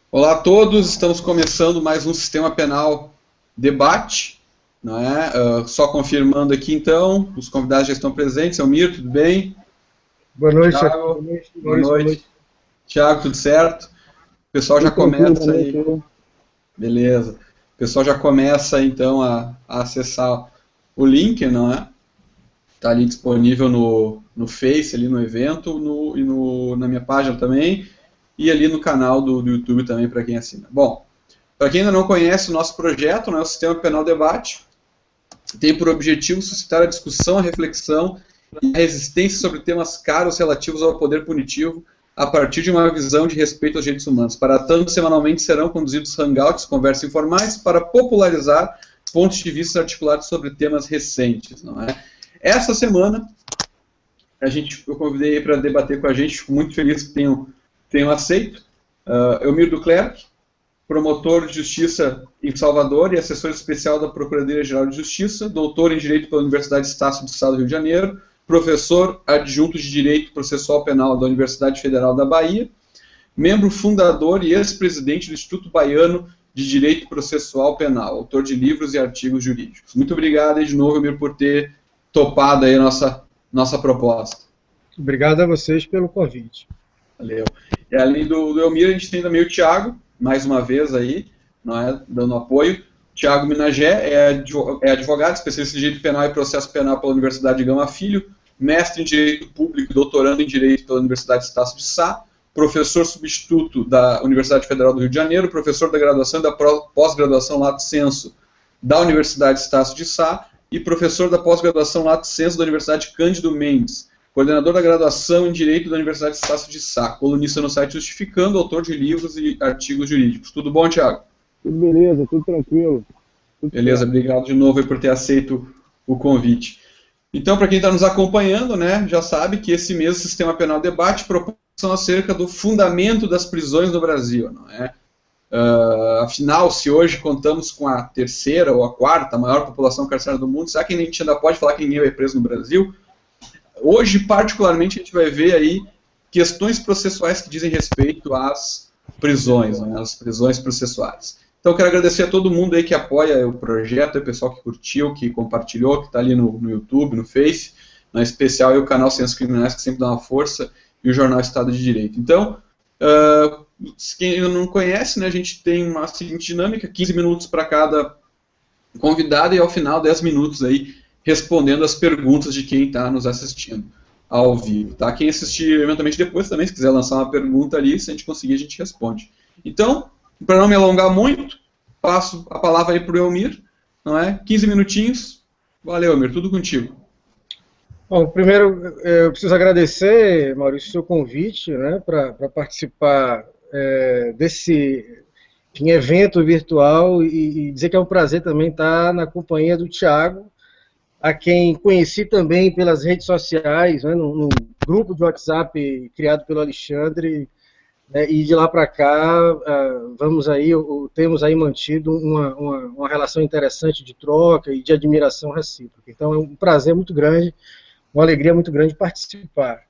Olá a todos, estamos começando mais um Sistema Penal Debate, não é? Só confirmando aqui então, os convidados já estão presentes. Elmir, tudo bem? Boa noite, boa Tiago, noite, boa Maurício, boa noite. noite. Tiago, tudo certo? O pessoal já Tudo tranquilo, boa começa noite. aí, beleza. O pessoal já começa então a acessar o link, não é? Está ali disponível no Face, ali no evento, na minha página também, e ali no canal do YouTube também para quem assina. Bom, para quem ainda não conhece o nosso projeto, né, o Sistema Penal Debate, tem por objetivo suscitar a discussão, a reflexão e a resistência sobre temas caros relativos ao poder punitivo a partir de uma visão de respeito aos direitos humanos. Para tanto, semanalmente serão conduzidos hangouts, conversas informais, para popularizar pontos de vista articulados sobre temas recentes. Não é? Essa semana, eu convidei para debater com a gente, fico muito feliz que tenham aceito, Elmir Duclerc, promotor de justiça em Salvador e assessor especial da Procuradoria-Geral de Justiça, doutor em Direito pela Universidade Estácio do Estado do Rio de Janeiro, professor adjunto de Direito Processual Penal da Universidade Federal da Bahia, membro fundador e ex-presidente do Instituto Baiano de Direito Processual Penal, autor de livros e artigos jurídicos. Muito obrigado de novo, Elmir, por ter topado aí a nossa proposta. Obrigado a vocês pelo convite. Valeu. E além do Elmir, a gente tem também o Thiago, mais uma vez aí, não é, dando apoio. Thiago Minagé é advogado, especialista em Direito Penal e Processo Penal pela Universidade de Gama Filho, mestre em Direito Público e doutorando em Direito pela Universidade Estácio de Sá, professor substituto da Universidade Federal do Rio de Janeiro, professor da graduação e da pós-graduação Lato Sensu da Universidade Estácio de Sá e professor da pós-graduação Lato Sensu da Universidade Cândido Mendes, coordenador da graduação em Direito da Universidade Estácio de Sá, colunista no site Justificando, autor de livros e artigos jurídicos. Tudo bom, Thiago? Tudo beleza, tudo tranquilo. Tudo Beleza, certo. obrigado de novo por ter aceito o convite. Então, para quem está nos acompanhando, né, já sabe que esse mês o Sistema Penal Debate propõe acerca do fundamento das prisões no Brasil, não é? Afinal, se hoje contamos com a terceira ou a quarta maior população carcerária do mundo, será que a gente ainda pode falar que ninguém vai preso no Brasil? Hoje, particularmente, a gente vai ver aí questões processuais que dizem respeito às prisões, né, às prisões processuais. Então, eu quero agradecer a todo mundo aí que apoia o projeto, o pessoal que curtiu, que compartilhou, que está ali no YouTube, no Face, na especial e o canal Ciências Criminais, que sempre dá uma força, e o jornal Estado de Direito. Então, quem ainda não conhece, né, a gente tem uma seguinte dinâmica, 15 minutos para cada convidado e ao final 10 minutos aí respondendo as perguntas de quem está nos assistindo ao vivo. Tá? Quem assistir eventualmente depois também, se quiser lançar uma pergunta ali, se a gente conseguir, a gente responde. Então, para não me alongar muito, passo a palavra aí para o Elmir, não é? 15 minutinhos. Valeu, Elmir, tudo contigo. Bom, primeiro eu preciso agradecer, Maurício, o seu convite, né, para participar desse evento virtual e dizer que é um prazer também estar na companhia do Thiago, a quem conheci também pelas redes sociais, né, no grupo de WhatsApp criado pelo Alexandre, né, e de lá para cá vamos aí, temos aí mantido uma relação interessante de troca e de admiração recíproca. Então é um prazer muito grande, uma alegria muito grande participar.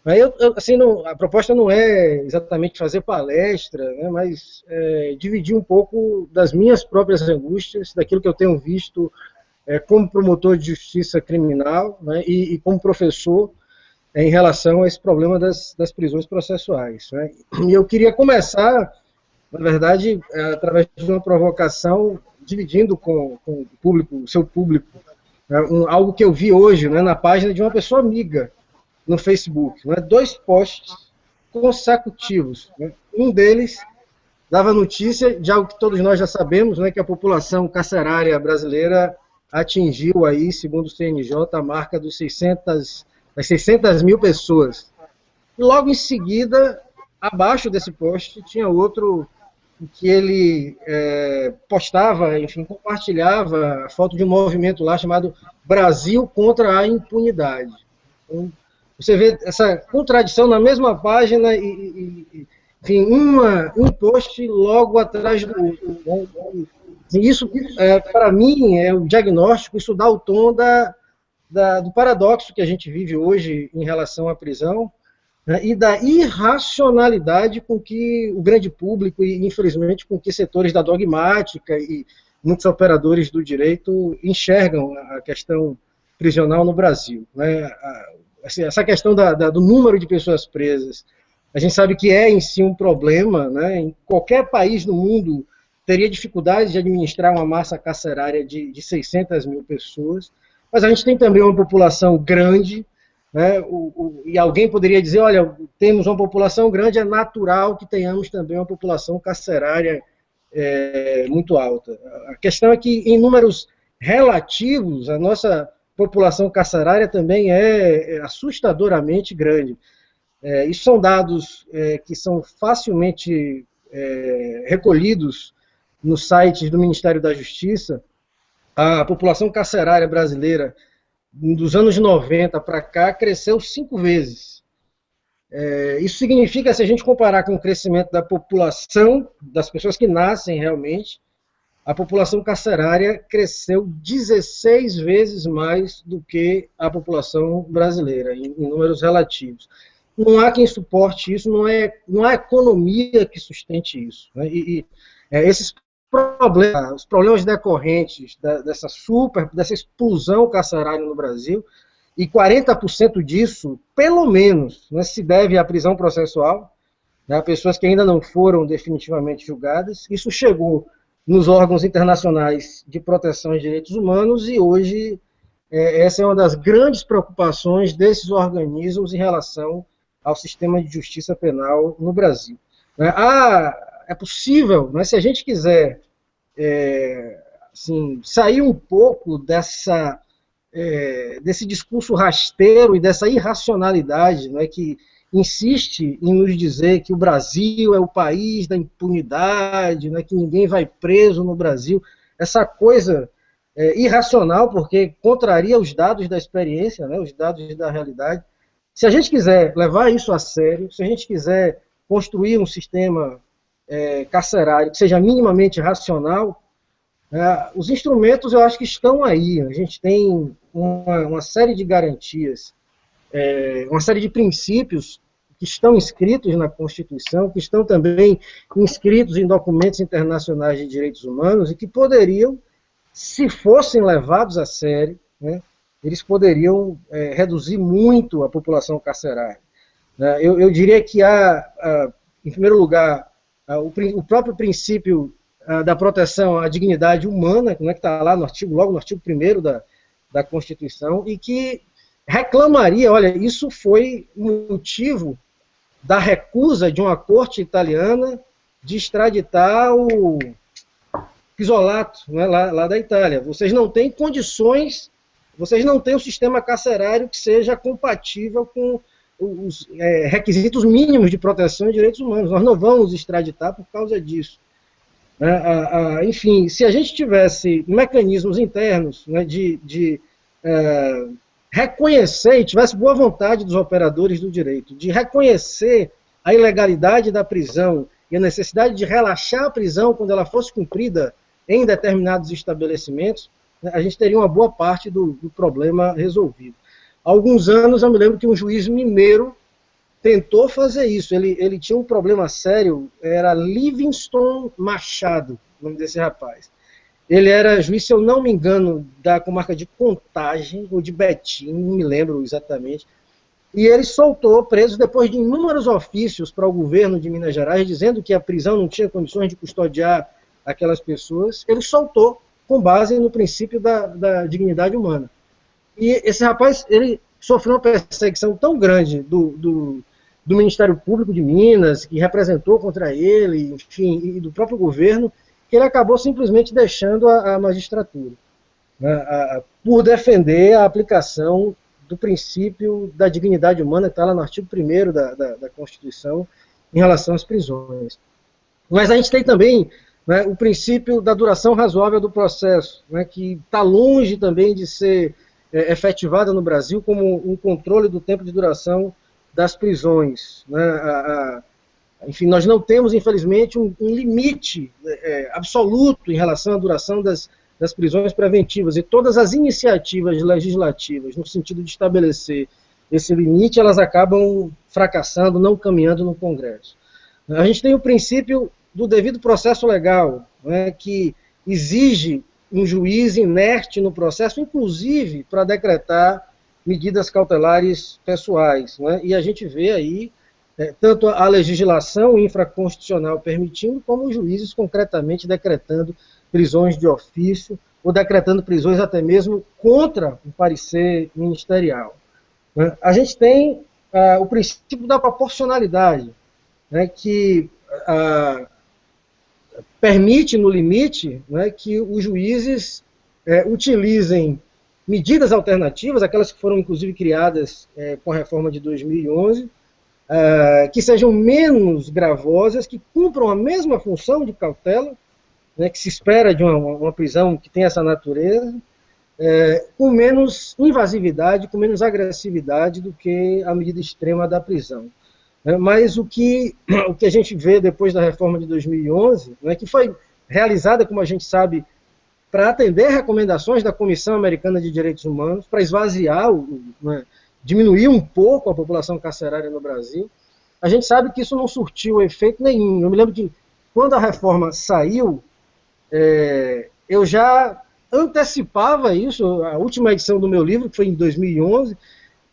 Aí assim, a proposta não é exatamente fazer palestra, né, mas dividir um pouco das minhas próprias angústias, daquilo que eu tenho visto como promotor de justiça criminal, né, e como professor em relação a esse problema das prisões processuais. Né. E eu queria começar, na verdade, através de uma provocação, dividindo com o público, o seu público, né, algo que eu vi hoje, né, na página de uma pessoa amiga no Facebook. Né, 2 posts consecutivos. Né. Um deles dava notícia de algo que todos nós já sabemos, né, que a população carcerária brasileira atingiu aí, segundo o CNJ, a marca das 600 mil pessoas. E logo em seguida, abaixo desse post, tinha outro que ele postava, enfim, compartilhava a foto de um movimento lá chamado Brasil contra a Impunidade. Então, você vê essa contradição na mesma página enfim, um post logo atrás do outro. Isso, para mim, é o diagnóstico, isso dá o tom do paradoxo que a gente vive hoje em relação à prisão, né, e da irracionalidade com que o grande público e, infelizmente, com que setores da dogmática e muitos operadores do direito enxergam a questão prisional no Brasil. Né? Essa questão do número de pessoas presas, a gente sabe que é em si um problema, né? Em qualquer país no mundo teria dificuldade de administrar uma massa carcerária de 600 mil pessoas, mas a gente tem também uma população grande, né? E alguém poderia dizer, olha, temos uma população grande, é natural que tenhamos também uma população carcerária muito alta. A questão é que, em números relativos, a nossa população carcerária também é assustadoramente grande. Isso são dados que são facilmente recolhidos nos sites do Ministério da Justiça. A população carcerária brasileira, dos anos 90 para cá, cresceu 5 vezes. Isso significa, se a gente comparar com o crescimento da população, das pessoas que nascem realmente, a população carcerária cresceu 16 vezes mais do que a população brasileira, em números relativos. Não há quem suporte isso, não há economia que sustente isso. Né? Esses problemas, os problemas decorrentes dessa explosão carcerária no Brasil, e 40% disso, pelo menos, né, se deve à prisão processual, né, pessoas que ainda não foram definitivamente julgadas. Isso chegou nos órgãos internacionais de proteção de direitos humanos e hoje essa é uma das grandes preocupações desses organismos em relação ao sistema de justiça penal no Brasil. É possível, né, se a gente quiser assim, sair um pouco desse discurso rasteiro e dessa irracionalidade, né, que insiste em nos dizer que o Brasil é o país da impunidade, né, que ninguém vai preso no Brasil, essa coisa irracional, porque contraria os dados da experiência, né, os dados da realidade. Se a gente quiser levar isso a sério, se a gente quiser construir um sistema carcerário que seja minimamente racional, os instrumentos eu acho que estão aí. A gente tem uma série de garantias, uma série de princípios que estão inscritos na Constituição, que estão também inscritos em documentos internacionais de direitos humanos e que poderiam, se fossem levados a sério, né, eles poderiam reduzir muito a população carcerária. Eu diria que há, em primeiro lugar, o próprio princípio da proteção à dignidade humana, né, que está lá logo no artigo 1º da Constituição, e que reclamaria, olha, isso foi motivo da recusa de uma corte italiana de extraditar o Pisolato, né, lá da Itália. Vocês não têm condições, vocês não têm um sistema carcerário que seja compatível com os requisitos mínimos de proteção de direitos humanos. Nós não vamos extraditar por causa disso. Enfim, se a gente tivesse mecanismos internos, né, de reconhecer, e tivesse boa vontade dos operadores do direito, de reconhecer a ilegalidade da prisão e a necessidade de relaxar a prisão quando ela fosse cumprida em determinados estabelecimentos, né, a gente teria uma boa parte do problema resolvido. Há alguns anos eu me lembro que um juiz mineiro tentou fazer isso. Ele tinha um problema sério, era Livingston Machado, o nome desse rapaz. Ele era juiz, se eu não me engano, da comarca de Contagem, ou de Betim, não me lembro exatamente. E ele soltou preso depois de inúmeros ofícios para o governo de Minas Gerais, dizendo que a prisão não tinha condições de custodiar aquelas pessoas. Ele soltou com base no princípio da dignidade humana. E esse rapaz, ele sofreu uma perseguição tão grande do Ministério Público de Minas, que representou contra ele, enfim, e do próprio governo, que ele acabou simplesmente deixando a magistratura, né, por defender a aplicação do princípio da dignidade humana, que está lá no artigo 1º da Constituição, em relação às prisões. Mas a gente tem também, né, o princípio da duração razoável do processo, né, que está longe também de ser efetivada no Brasil como um controle do tempo de duração das prisões. Né? Enfim, nós não temos, infelizmente, um limite absoluto em relação à duração das prisões preventivas, e todas as iniciativas legislativas no sentido de estabelecer esse limite, elas acabam fracassando, não caminhando no Congresso. A gente tem o princípio do devido processo legal, né, que exige um juiz inerte no processo, inclusive para decretar medidas cautelares pessoais, né, e a gente vê aí tanto a legislação infraconstitucional permitindo, como os juízes concretamente decretando prisões de ofício, ou decretando prisões até mesmo contra o parecer ministerial. A gente tem o princípio da proporcionalidade, né, que permite, no limite, né, que os juízes utilizem medidas alternativas, aquelas que foram inclusive criadas com a reforma de 2011, que sejam menos gravosas, que cumpram a mesma função de cautela, né, que se espera de uma prisão que tem essa natureza, com menos invasividade, com menos agressividade do que a medida extrema da prisão. Mas o que a gente vê depois da reforma de 2011, né, que foi realizada, como a gente sabe, para atender recomendações da Comissão Americana de Direitos Humanos, para esvaziar, né, diminuir um pouco a população carcerária no Brasil, a gente sabe que isso não surtiu efeito nenhum. Eu me lembro que quando a reforma saiu, eu já antecipava isso, a última edição do meu livro, que foi em 2011,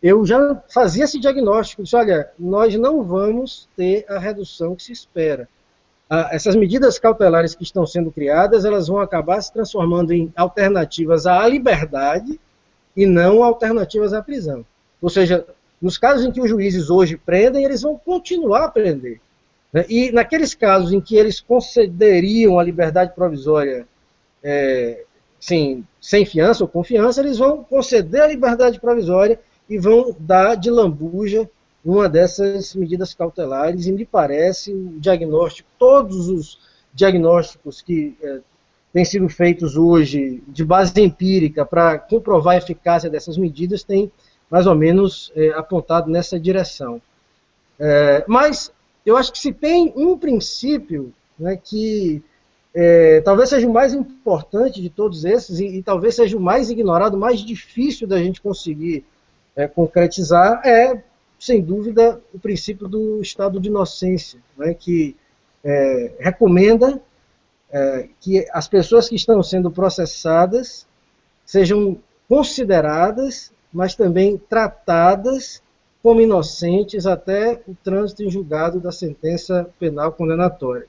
eu já fazia esse diagnóstico, disse, olha, nós não vamos ter a redução que se espera. Essas medidas cautelares que estão sendo criadas, elas vão acabar se transformando em alternativas à liberdade e não alternativas à prisão. Ou seja, nos casos em que os juízes hoje prendem, eles vão continuar a prender. Né? E naqueles casos em que eles concederiam a liberdade provisória sim, sem fiança ou confiança, eles vão conceder a liberdade provisória e vão dar de lambuja uma dessas medidas cautelares, e me parece o diagnóstico, todos os diagnósticos que têm sido feitos hoje de base empírica para comprovar a eficácia dessas medidas têm mais ou menos apontado nessa direção. Mas eu acho que se tem um princípio, né, que talvez seja o mais importante de todos esses e talvez seja o mais ignorado, mais difícil da gente conseguir concretizar, sem dúvida, o princípio do estado de inocência, né, que recomenda que as pessoas que estão sendo processadas sejam consideradas, mas também tratadas como inocentes até o trânsito em julgado da sentença penal condenatória.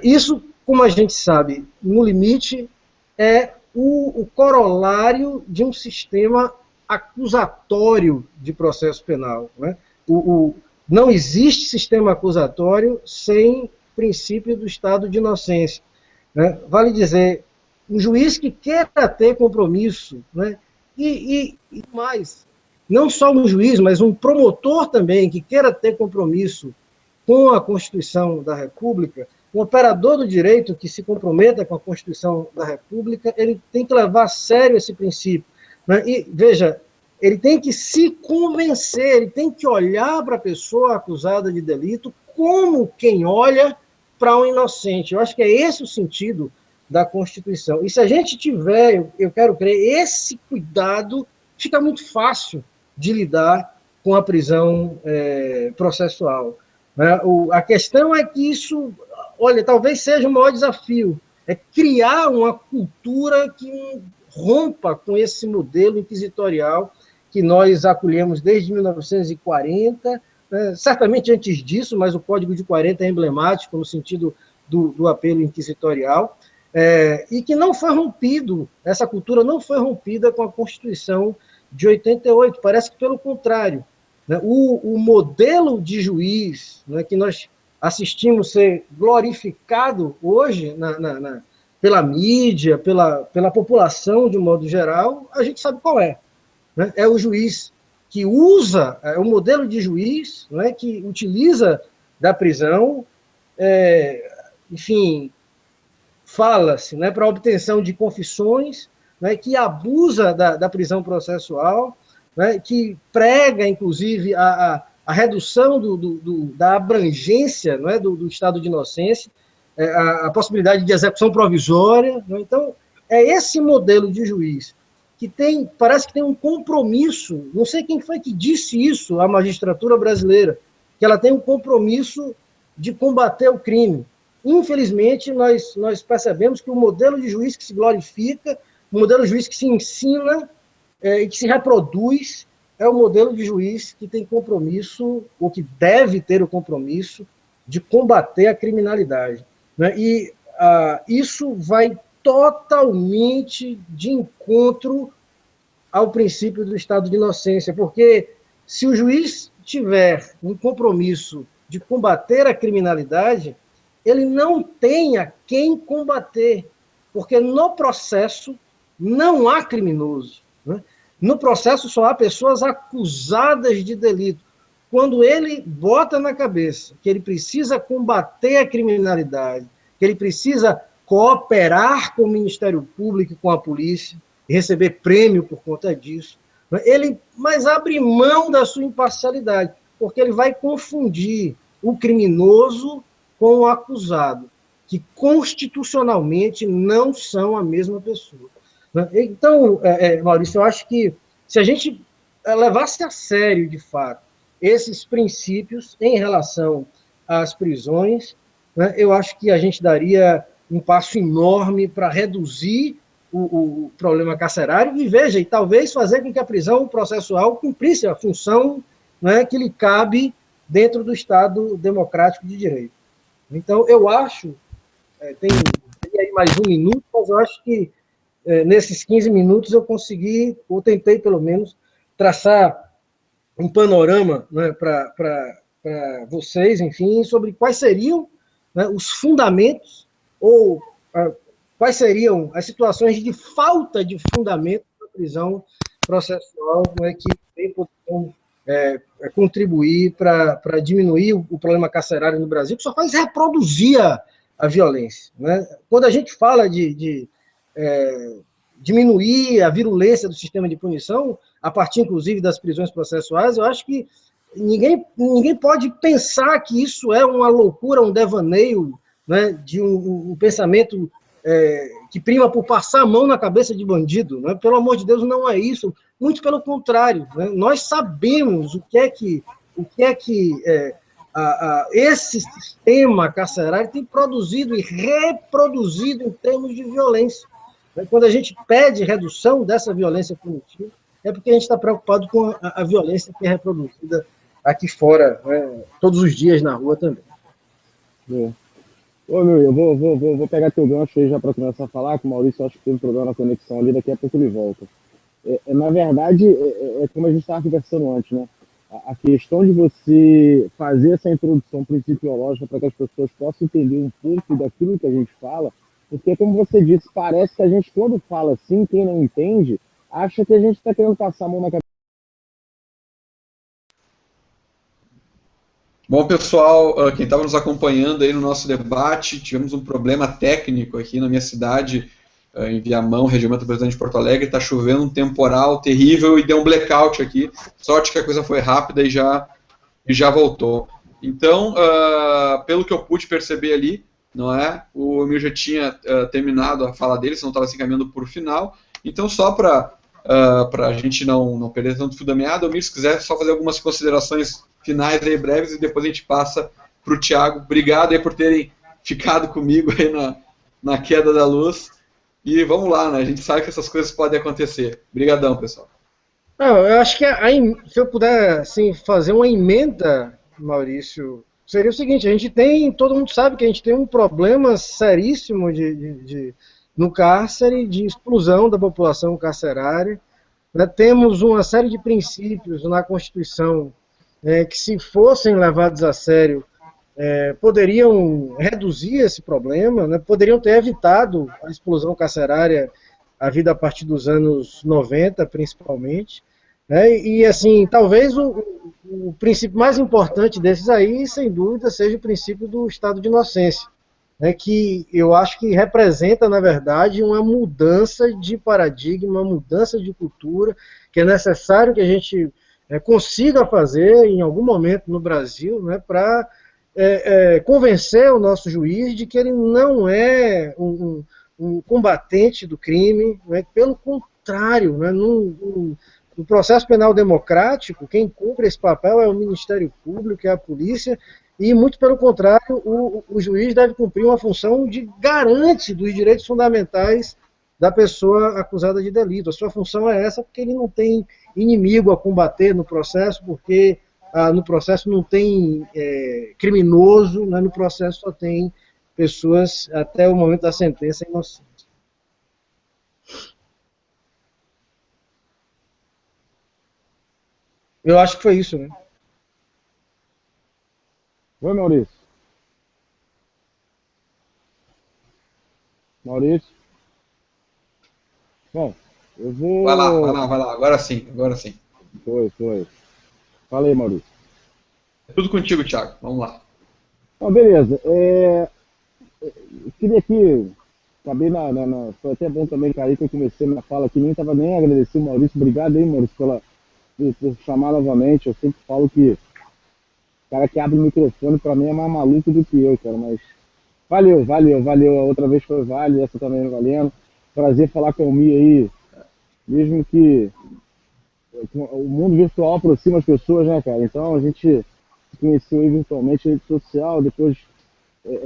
Isso, como a gente sabe, no limite, é o corolário de um sistema acusatório de processo penal. Né? Não existe sistema acusatório sem princípio do estado de inocência. Né? Vale dizer, um juiz que queira ter compromisso, né? e mais, não só um juiz, mas um promotor também que queira ter compromisso com a Constituição da República, um operador do direito que se comprometa com a Constituição da República, ele tem que levar a sério esse princípio. Né? E, veja, ele tem que se convencer, ele tem que olhar para a pessoa acusada de delito como quem olha para um inocente. Eu acho que é esse o sentido da Constituição. E se a gente tiver, eu quero crer, esse cuidado, fica muito fácil de lidar com a prisão processual. Né? A questão é que isso, olha, talvez seja o maior desafio, é criar uma cultura que rompa com esse modelo inquisitorial que nós acolhemos desde 1940, certamente antes disso, mas o Código de 40 é emblemático no sentido do apelo inquisitorial, e que não foi rompido, essa cultura não foi rompida com a Constituição de 88, parece que pelo contrário. Né? O modelo de juiz, né, que nós assistimos ser glorificado hoje pela mídia, pela população de um modo geral, a gente sabe qual é. Né? É o juiz que usa, o modelo de juiz, né, que utiliza da prisão, enfim, fala-se, né, para obtenção de confissões, né, que abusa da prisão processual, né, que prega, inclusive, a redução da abrangência, né, do estado de inocência, a possibilidade de execução provisória. Né? Então, é esse modelo de juiz parece que tem um compromisso, não sei quem foi que disse isso à magistratura brasileira, que ela tem um compromisso de combater o crime. Infelizmente, nós percebemos que o modelo de juiz que se glorifica, o modelo de juiz que se ensina e que se reproduz, é o modelo de juiz que tem compromisso, ou que deve ter o compromisso, de combater a criminalidade. Né? E isso vai totalmente de encontro ao princípio do estado de inocência, porque se o juiz tiver um compromisso de combater a criminalidade, ele não tem a quem combater, porque no processo não há criminoso. Né? No processo só há pessoas acusadas de delito. Quando ele bota na cabeça que ele precisa combater a criminalidade, que ele precisa cooperar com o Ministério Público e com a polícia, e receber prêmio por conta disso, mas abre mão da sua imparcialidade, porque ele vai confundir o criminoso com o acusado, que constitucionalmente não são a mesma pessoa. Então, Maurício, eu acho que se a gente levasse a sério, de fato, esses princípios em relação às prisões, eu acho que a gente daria um passo enorme para reduzir o problema carcerário e, veja, e talvez fazer com que a prisão processual cumprisse a função que lhe cabe dentro do Estado democrático de direito. Então, eu acho, tem aí mais um minuto, mas eu acho que nesses 15 minutos eu consegui, ou tentei pelo menos, traçar um panorama para vocês, enfim, sobre quais seriam os fundamentos ou quais seriam as situações de falta de fundamento da prisão processual que poderiam contribuir para diminuir o problema carcerário no Brasil, que só faz reproduzir a violência. Né? Quando a gente fala de diminuir a virulência do sistema de punição, a partir, inclusive, das prisões processuais, eu acho que ninguém pode pensar que isso é uma loucura, um devaneio, né, de um pensamento que prima por passar a mão na cabeça de bandido. Né? Pelo amor de Deus, não é isso. Muito pelo contrário. Né? Nós sabemos o que é que esse sistema carcerário tem produzido e reproduzido em termos de violência. Quando a gente pede redução dessa violência punitiva, é porque a gente está preocupado com a violência que é reproduzida aqui fora, né, todos os dias na rua também. Ô, meu, eu vou pegar teu gancho aí já para começar a falar, que o Maurício acho que teve um problema na conexão ali, daqui a pouco ele volta. Na verdade, como a gente estava conversando antes, né? A questão de você fazer essa introdução principiológica para que as pessoas possam entender um pouco daquilo que a gente fala, porque, como você disse, parece que a gente, quando fala assim, quem não entende, acha que a gente está querendo passar a mão na cabeça. Bom, pessoal, quem estava nos acompanhando aí no nosso debate, tivemos um problema técnico aqui na minha cidade, em Viamão, região metropolitana de Porto Alegre, está chovendo um temporal terrível e deu um blackout aqui. Sorte que a coisa foi rápida e já voltou. Então, pelo que eu pude perceber ali, não é? O Emil já tinha terminado a fala dele, senão estava se encaminhando por final. Então, só para a gente não perder tanto fio da meada, Emil, se quiser só fazer algumas considerações finais aí breves e depois a gente passa para o Thiago. Obrigado aí por terem ficado comigo aí na queda da luz. E vamos lá, né? A gente sabe que essas coisas podem acontecer. Obrigadão, pessoal. Eu acho que se eu puder assim, fazer uma emenda, Maurício, seria o seguinte: todo mundo sabe que a gente tem um problema seríssimo no cárcere, de exclusão da população carcerária. Né? Temos uma série de princípios na Constituição que, se fossem levados a sério, poderiam reduzir esse problema, né? Poderiam ter evitado a explosão carcerária a vida a partir dos anos 90, principalmente. Né? E, assim, talvez o princípio mais importante desses aí, sem dúvida, seja o princípio do estado de inocência, né? Que eu acho que representa, na verdade, uma mudança de paradigma, uma mudança de cultura, que é necessário que a gente consiga fazer em algum momento no Brasil, né, para convencer o nosso juiz de que ele não é um combatente do crime, né, pelo contrário, né? No processo penal democrático, quem cumpre esse papel é o Ministério Público, é a polícia, e muito pelo contrário, o juiz deve cumprir uma função de garante dos direitos fundamentais da pessoa acusada de delito. A sua função é essa porque ele não tem inimigo a combater no processo, porque no processo não tem criminoso, né? No processo só tem pessoas, até o momento da sentença, inocentes. Eu acho que foi isso, né? Oi, Maurício. Maurício. Bom, eu Vai lá, vai vou. lá, vai lá. Agora sim, agora sim. Foi. Fala aí, Maurício. É tudo contigo, Thiago. Vamos lá. Então, beleza. Eu queria aqui, acabei foi até bom também, cara, que eu comecei minha fala aqui, nem estava nem agradecendo o Maurício. Obrigado aí, Maurício, por chamar novamente. Eu sempre falo que o cara que abre o microfone, para mim, é mais maluco do que eu, cara, mas valeu. A outra vez foi válido, essa também valendo. Prazer falar com o Mi aí, mesmo que o mundo virtual aproxima as pessoas, né, cara? Então a gente se conheceu aí virtualmente, rede social, depois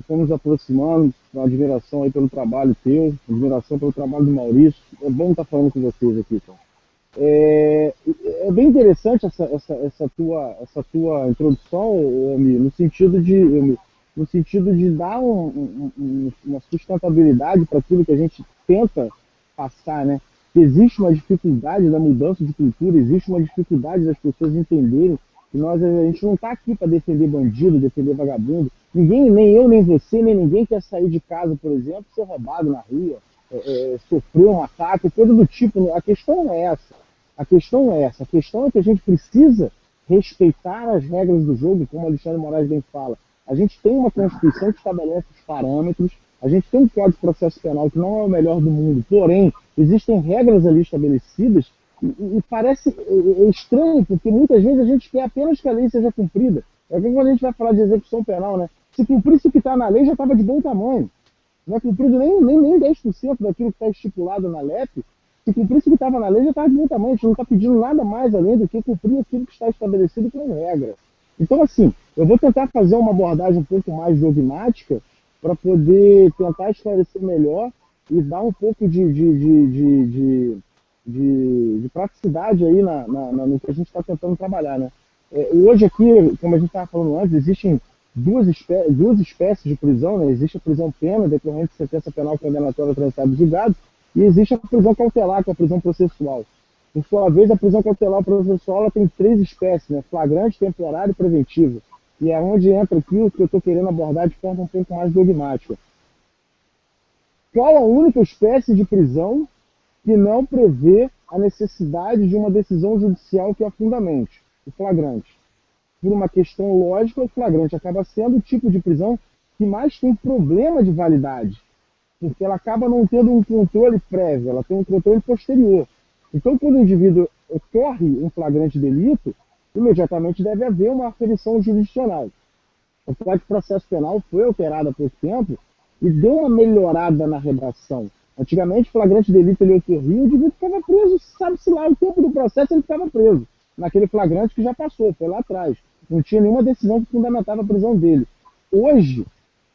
fomos nos aproximando, uma admiração aí pelo trabalho teu, admiração pelo trabalho do Maurício. É bom estar falando com vocês aqui, cara. É bem interessante essa tua introdução, Ami, no sentido de dar uma sustentabilidade para aquilo que a gente tenta passar, né? Existe uma dificuldade da mudança de cultura, existe uma dificuldade das pessoas entenderem que a gente não está aqui para defender bandido, defender vagabundo. Ninguém, nem eu, nem você, nem ninguém quer sair de casa, por exemplo, ser roubado na rua, sofrer um ataque, coisa do tipo. A questão não é essa. A questão é essa. A questão é que a gente precisa respeitar as regras do jogo, como o Alexandre Moraes bem fala. A gente tem uma Constituição que estabelece os parâmetros, a gente tem um Código de Processo Penal que não é o melhor do mundo, porém, existem regras ali estabelecidas e parece estranho, porque muitas vezes a gente quer apenas que a lei seja cumprida. É como quando a gente vai falar de execução penal, né? Se cumprisse o que está na lei, já estava de bom tamanho. Não é cumprido nem 10% daquilo que está estipulado na LEP. Se cumprisse o que estava na lei, já estava de bom tamanho. A gente não está pedindo nada mais além do que cumprir aquilo que está estabelecido como regra. Então, assim, eu vou tentar fazer uma abordagem um pouco mais dogmática para poder tentar esclarecer melhor e dar um pouco de praticidade aí no que a gente está tentando trabalhar, né? Hoje aqui, como a gente estava falando antes, existem duas espécies de prisão, né? Existe a prisão pena, decorrente de sentença penal condenatória transitada de julgado, e existe a prisão cautelar, que é a prisão processual. Por sua vez, a prisão cautelar processual ela tem 3 espécies, né? Flagrante, temporário e preventivo. E é onde entra aqui o que eu estou querendo abordar de forma um pouco mais dogmática. Qual a única espécie de prisão que não prevê a necessidade de uma decisão judicial que a fundamente? O flagrante. Por uma questão lógica, o flagrante acaba sendo o tipo de prisão que mais tem problema de validade, porque ela acaba não tendo um controle prévio, ela tem um controle posterior. Então, quando o indivíduo ocorre um flagrante delito, imediatamente deve haver uma aferição jurisdicional. O Código de Processo Penal foi alterado há pouco tempo e deu uma melhorada na redação. Antigamente, flagrante delito ele ocorria, o indivíduo ficava preso, sabe-se lá, o tempo do processo ele ficava preso, naquele flagrante que já passou, foi lá atrás. Não tinha nenhuma decisão que fundamentava a prisão dele. Hoje,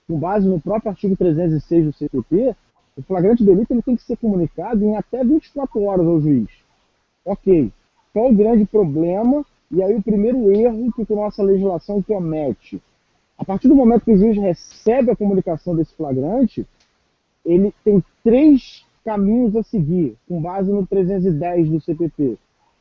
com base no próprio artigo 306 do CPP, o flagrante delito ele tem que ser comunicado em até 24 horas ao juiz. Ok, qual o grande problema? E aí o primeiro erro que a nossa legislação comete. A partir do momento que o juiz recebe a comunicação desse flagrante, ele tem 3 caminhos a seguir, com base no 310 do CPP.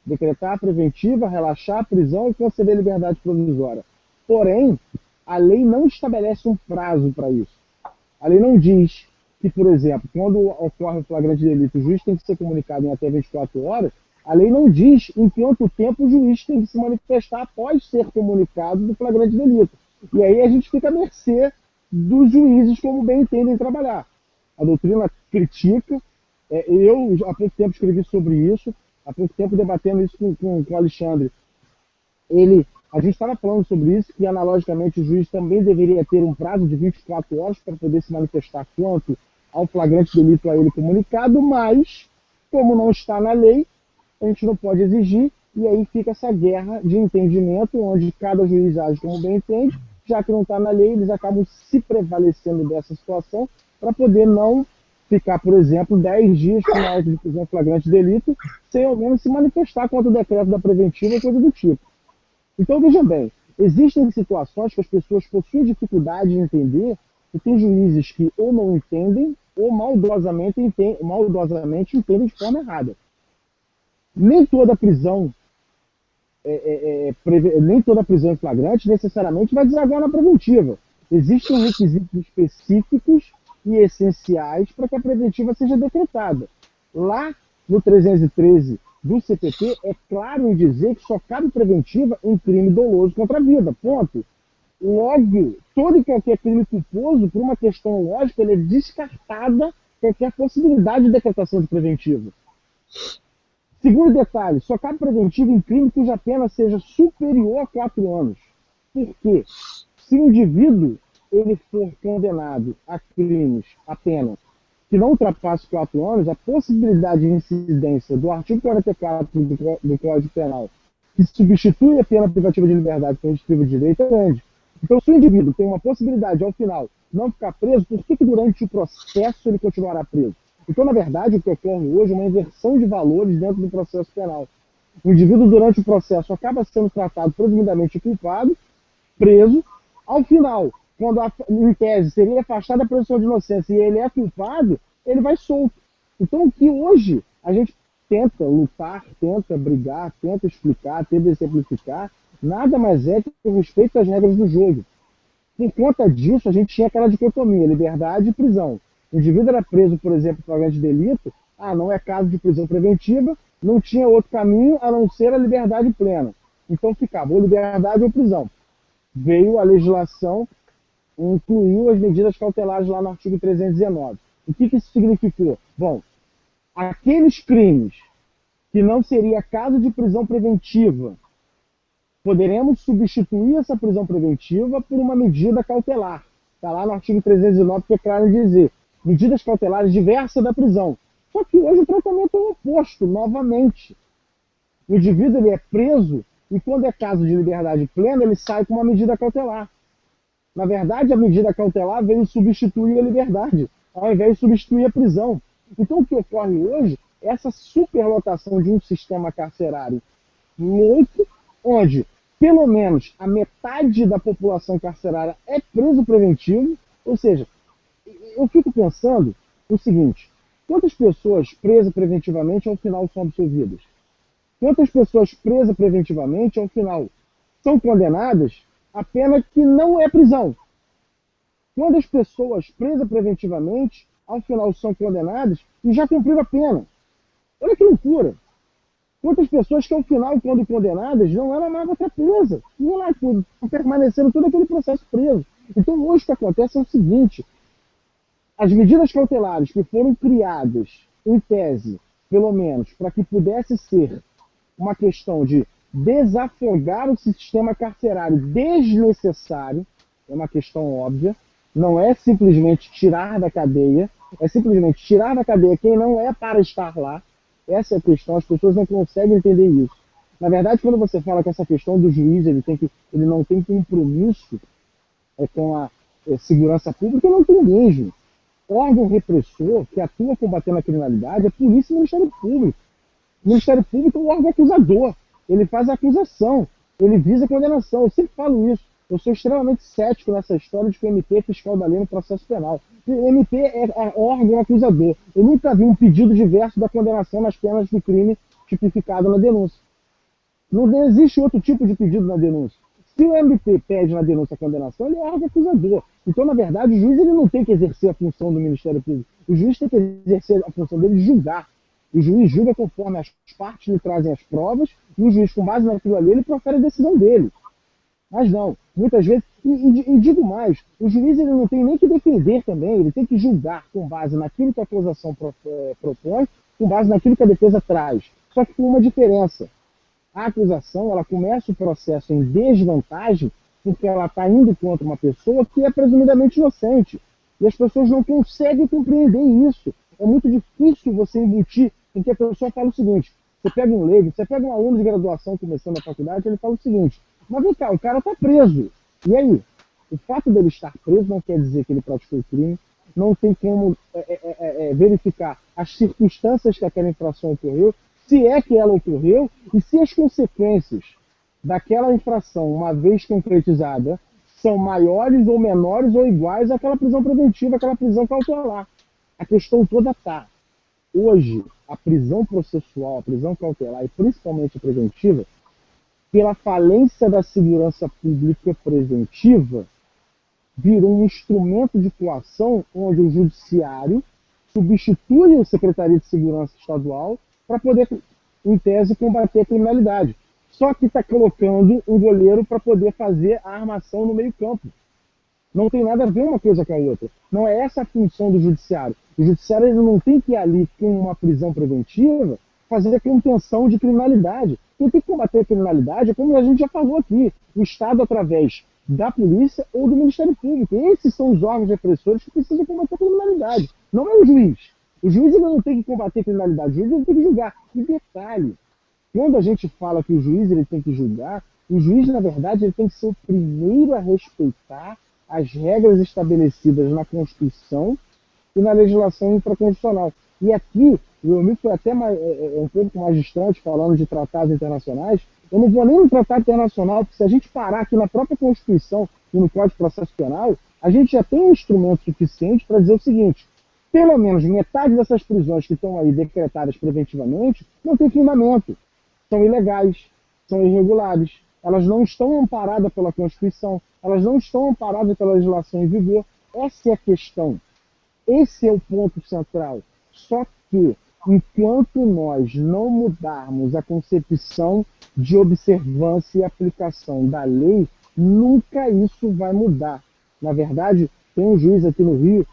Decretar a preventiva, relaxar a prisão e conceder liberdade provisória. Porém, a lei não estabelece um prazo para isso. A lei não diz que, por exemplo, quando ocorre o flagrante delito, o juiz tem que ser comunicado em até 24 horas. A lei não diz em quanto tempo o juiz tem que se manifestar após ser comunicado do flagrante delito. E aí a gente fica à mercê dos juízes como bem entendem trabalhar. A doutrina critica. Eu, há pouco tempo, escrevi sobre isso. Há pouco tempo, debatendo isso com o Alexandre. A gente estava falando sobre isso, que analogicamente o juiz também deveria ter um prazo de 24 horas para poder se manifestar quanto ao flagrante delito a ele comunicado, mas como não está na lei, a gente não pode exigir, e aí fica essa guerra de entendimento, onde cada juiz age como bem entende, já que não está na lei, eles acabam se prevalecendo dessa situação para poder não ficar, por exemplo, 10 dias com uma auto de prisão flagrante de delito, sem ao menos se manifestar contra o decreto da preventiva, coisa do tipo. Então, veja bem, existem situações que as pessoas possuem dificuldade de entender, e tem juízes que ou não entendem, ou maldosamente entendem de forma errada. Nem toda prisão nem toda prisão em flagrante necessariamente vai desaguar na preventiva. Existem requisitos específicos e essenciais para que a preventiva seja decretada. Lá no 313 do CPP é claro em dizer que só cabe preventiva em crime doloso contra a vida, ponto. Logo, todo e qualquer crime culposo, por uma questão lógica, ele é descartada qualquer possibilidade de decretação de preventiva. Segundo detalhe, só cabe preventivo em crime cuja pena seja superior a 4 anos. Por quê? Se o indivíduo ele for condenado a crimes, a pena, que não ultrapasse 4 anos, a possibilidade de incidência do artigo 44 do Código Penal, que substitui a pena privativa de liberdade com redistribuição de direito, é grande. Então, se o indivíduo tem uma possibilidade, ao final, não ficar preso, por que durante o processo ele continuará preso? Então, na verdade, o que ocorre hoje é uma inversão de valores dentro do processo penal. O indivíduo, durante o processo, acaba sendo tratado presumidamente culpado, preso. Ao final, quando, em tese, seria afastado da presunção de inocência e ele é culpado, ele vai solto. Então, o que hoje a gente tenta lutar, tenta brigar, tenta explicar, tenta exemplificar, nada mais é que o respeito às regras do jogo. Por conta disso, a gente tinha aquela dicotomia, liberdade e prisão. O indivíduo era preso, por exemplo, por flagrante delito, não é caso de prisão preventiva, não tinha outro caminho a não ser a liberdade plena. Então ficava ou liberdade ou prisão. Veio a legislação, incluiu as medidas cautelares lá no artigo 319. O que isso significou? Bom, aqueles crimes que não seria caso de prisão preventiva, poderemos substituir essa prisão preventiva por uma medida cautelar. Está lá no artigo 319, que é claro em dizer medidas cautelares diversas da prisão. Só que hoje o tratamento é o oposto, novamente. O indivíduo ele é preso e quando é caso de liberdade plena, ele sai com uma medida cautelar. Na verdade, a medida cautelar veio substituir a liberdade, ao invés de substituir a prisão. Então, o que ocorre hoje é essa superlotação de um sistema carcerário louco, onde pelo menos a metade da população carcerária é preso preventivo, ou seja, eu fico pensando o seguinte, quantas pessoas presas preventivamente ao final são absolvidas? Quantas pessoas presas preventivamente ao final são condenadas a pena que não é prisão? Quantas pessoas presas preventivamente ao final são condenadas e já cumpriram a pena? Olha que loucura! Quantas pessoas que ao final, quando condenadas, não eram mais outra presa, iam lá permaneceram todo aquele processo preso. Então hoje o que acontece é o seguinte, as medidas cautelares que foram criadas, em tese, pelo menos, para que pudesse ser uma questão de desafogar o sistema carcerário desnecessário, é uma questão óbvia, não é simplesmente tirar da cadeia, é simplesmente tirar da cadeia quem não é para estar lá. Essa é a questão, as pessoas não conseguem entender isso. Na verdade, quando você fala que essa questão do juiz, ele não tem compromisso com a segurança pública, não tem mesmo. Órgão repressor que atua combatendo a criminalidade é polícia e Ministério Público. O Ministério Público é o órgão acusador. Ele faz a acusação, ele visa a condenação. Eu sempre falo isso. Eu sou extremamente cético nessa história de que o MP é fiscal da lei no processo penal. O MP é órgão acusador. Eu nunca vi um pedido diverso da condenação nas penas do crime tipificado na denúncia. Não existe outro tipo de pedido na denúncia. Se o MP pede na denúncia a condenação, ele é órgão acusador. Então, na verdade, o juiz ele não tem que exercer a função do Ministério Público. O juiz tem que exercer a função dele de julgar. O juiz julga conforme as partes lhe trazem as provas, e o juiz, com base naquilo ali, ele profere a decisão dele. Mas não, muitas vezes, e digo mais, o juiz ele não tem nem que defender também, ele tem que julgar com base naquilo que a acusação propõe, com base naquilo que a defesa traz. Só que com uma diferença. A acusação, ela começa o processo em desvantagem, porque ela está indo contra uma pessoa que é presumidamente inocente. E as pessoas não conseguem compreender isso. É muito difícil você embutir em que a pessoa fala o seguinte, você pega um leigo, você pega um aluno de graduação começando a faculdade, ele fala o seguinte, mas vem cá, o cara está preso, e aí? O fato dele estar preso não quer dizer que ele praticou o crime, não tem como verificar as circunstâncias que aquela infração ocorreu, se é que ela ocorreu, e se as consequências daquela infração, uma vez concretizada, são maiores ou menores ou iguais àquela prisão preventiva, àquela prisão cautelar. A questão toda está. Hoje, a prisão processual, a prisão cautelar e principalmente a preventiva, pela falência da segurança pública preventiva, virou um instrumento de coação onde o judiciário substitui a Secretaria de Segurança Estadual para poder, em tese, combater a criminalidade. Só que está colocando um goleiro para poder fazer a armação no meio-campo. Não tem nada a ver uma coisa com a outra. Não é essa a função do judiciário. O judiciário ele não tem que ir ali com uma prisão preventiva fazer a contenção de criminalidade. Quem tem que combater a criminalidade é como a gente já falou aqui, o Estado através da polícia ou do Ministério Público. Esses são os órgãos repressores que precisam combater a criminalidade. Não é o juiz. O juiz ele não tem que combater a criminalidade, o juiz ele tem que julgar. E detalhe, quando a gente fala que o juiz ele tem que julgar, o juiz, na verdade, ele tem que ser o primeiro a respeitar as regras estabelecidas na Constituição e na legislação infraconstitucional. E aqui, o meu amigo foi até um pouco mais distante, falando de tratados internacionais. Eu não vou nem no tratado internacional, porque se a gente parar aqui na própria Constituição e no Código de Processo Penal, a gente já tem um instrumento suficiente para dizer o seguinte, pelo menos metade dessas prisões que estão aí decretadas preventivamente não tem fundamento. São ilegais, são irregulares, elas não estão amparadas pela Constituição, elas não estão amparadas pela legislação em vigor. Essa é a questão. Esse é o ponto central. Só que, enquanto nós não mudarmos a concepção de observância e aplicação da lei, nunca isso vai mudar. Na verdade, tem um juiz aqui no Rio,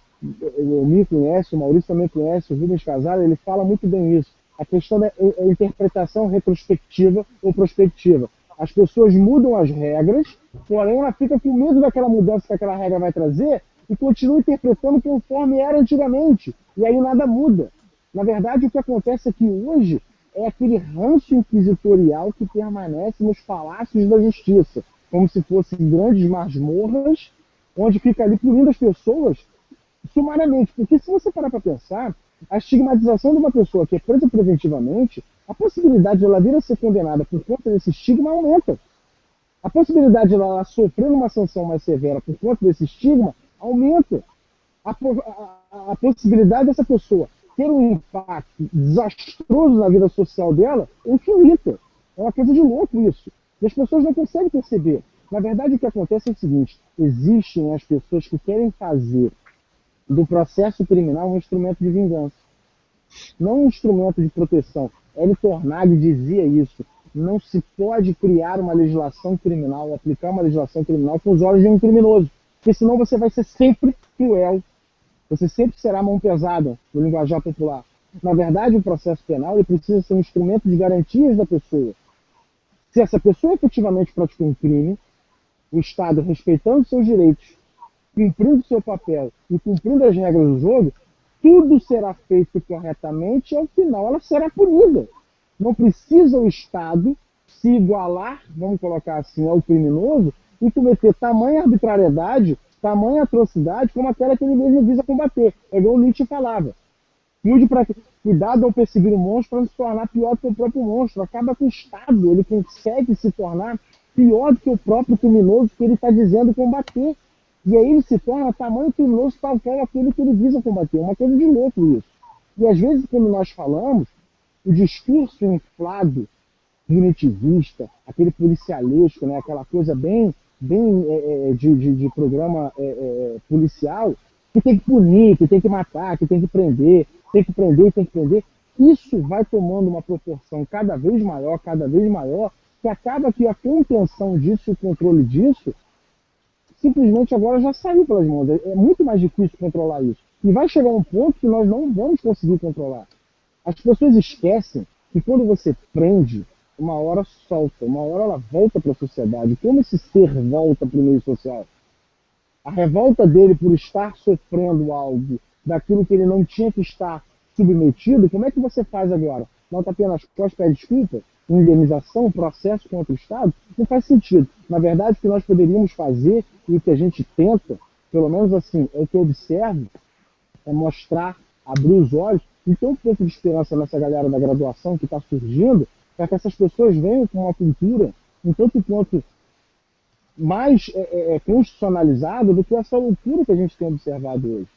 o me conhece, o Maurício também conhece, o Rubens Casale, ele fala muito bem isso. A questão da interpretação retrospectiva ou prospectiva. As pessoas mudam as regras, porém ela fica com medo daquela mudança que aquela regra vai trazer e continua interpretando conforme era antigamente. E aí nada muda. Na verdade, o que acontece é que hoje é aquele ranço inquisitorial que permanece nos palácios da justiça, como se fossem grandes masmorras, onde fica ali punindo as pessoas sumariamente. Porque se você parar para pensar, a estigmatização de uma pessoa que é presa preventivamente, a possibilidade de ela vir a ser condenada por conta desse estigma aumenta. A possibilidade de ela sofrer uma sanção mais severa por conta desse estigma aumenta. A possibilidade dessa pessoa ter um impacto desastroso na vida social dela é infinita. É uma coisa de louco isso. E as pessoas não conseguem perceber. Na verdade, o que acontece é o seguinte, existem as pessoas que querem fazer do processo criminal um instrumento de vingança. Não um instrumento de proteção. Hélio Tornag dizia isso. Não se pode criar uma legislação criminal, aplicar uma legislação criminal com os olhos de um criminoso. Porque senão você vai ser sempre cruel. Você sempre será mão pesada no linguajar popular. Na verdade, o processo penal ele precisa ser um instrumento de garantias da pessoa. Se essa pessoa efetivamente praticou um crime, o Estado, respeitando seus direitos, cumprindo seu papel e cumprindo as regras do jogo, tudo será feito corretamente e, ao final, ela será punida. Não precisa o Estado se igualar, vamos colocar assim, ao criminoso e cometer tamanha arbitrariedade, tamanha atrocidade, como aquela que ele mesmo visa combater. É igual o Nietzsche falava. Cuidado ao perseguir o monstro para não se tornar pior do que o próprio monstro. Acaba com o Estado, ele consegue se tornar pior do que o próprio criminoso que ele está dizendo combater. E aí ele se torna tamanho criminoso tal qual aquele que ele visa combater. É uma coisa de louco isso. E às vezes, quando nós falamos, o discurso inflado, punitivista, aquele policialesco, né, aquela coisa bem de programa policial, que tem que punir, que tem que matar, que tem que prender, tem que prender e tem que prender, isso vai tomando uma proporção cada vez maior, que acaba que a contenção disso, o controle disso, simplesmente agora já saiu pelas mãos. É muito mais difícil controlar isso. E vai chegar um ponto que nós não vamos conseguir controlar. As pessoas esquecem que quando você prende, uma hora solta, uma hora ela volta para a sociedade. Como esse ser volta para o meio social? A revolta dele por estar sofrendo algo daquilo que ele não tinha que estar submetido, como é que você faz agora? Nota apenas costas, pede desculpa, indenização, processo contra o Estado? Não faz sentido. Na verdade, o que nós poderíamos fazer, e o que a gente tenta, pelo menos assim, é o que eu observo, é mostrar, abrir os olhos e ter um pouco de esperança nessa galera da graduação que está surgindo, para que essas pessoas venham com uma cultura um tanto quanto mais constitucionalizada do que essa loucura que a gente tem observado hoje.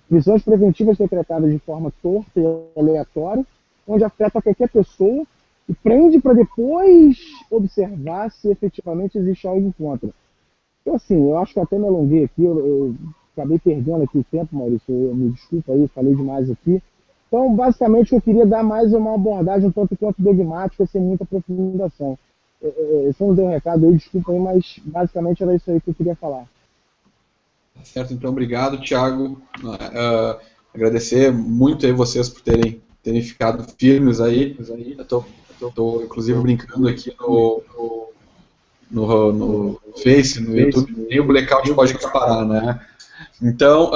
Prisões preventivas decretadas de forma torta e aleatória, onde afeta qualquer pessoa e prende para depois observar se efetivamente existe algo contra. Então, assim, eu acho que até me alonguei aqui, eu acabei perdendo aqui o tempo, Maurício, me desculpa aí, falei demais aqui. Então, basicamente, eu queria dar mais uma abordagem um tanto quanto dogmática, sem muita aprofundação. Se eu não dei um recado aí, desculpa aí, mas basicamente era isso aí que eu queria falar. Certo, então obrigado, Thiago. Agradecer muito aí vocês por terem ficado firmes aí. Eu estou inclusive brincando aqui no Face, no YouTube, nem o blackout pode parar, né? Então,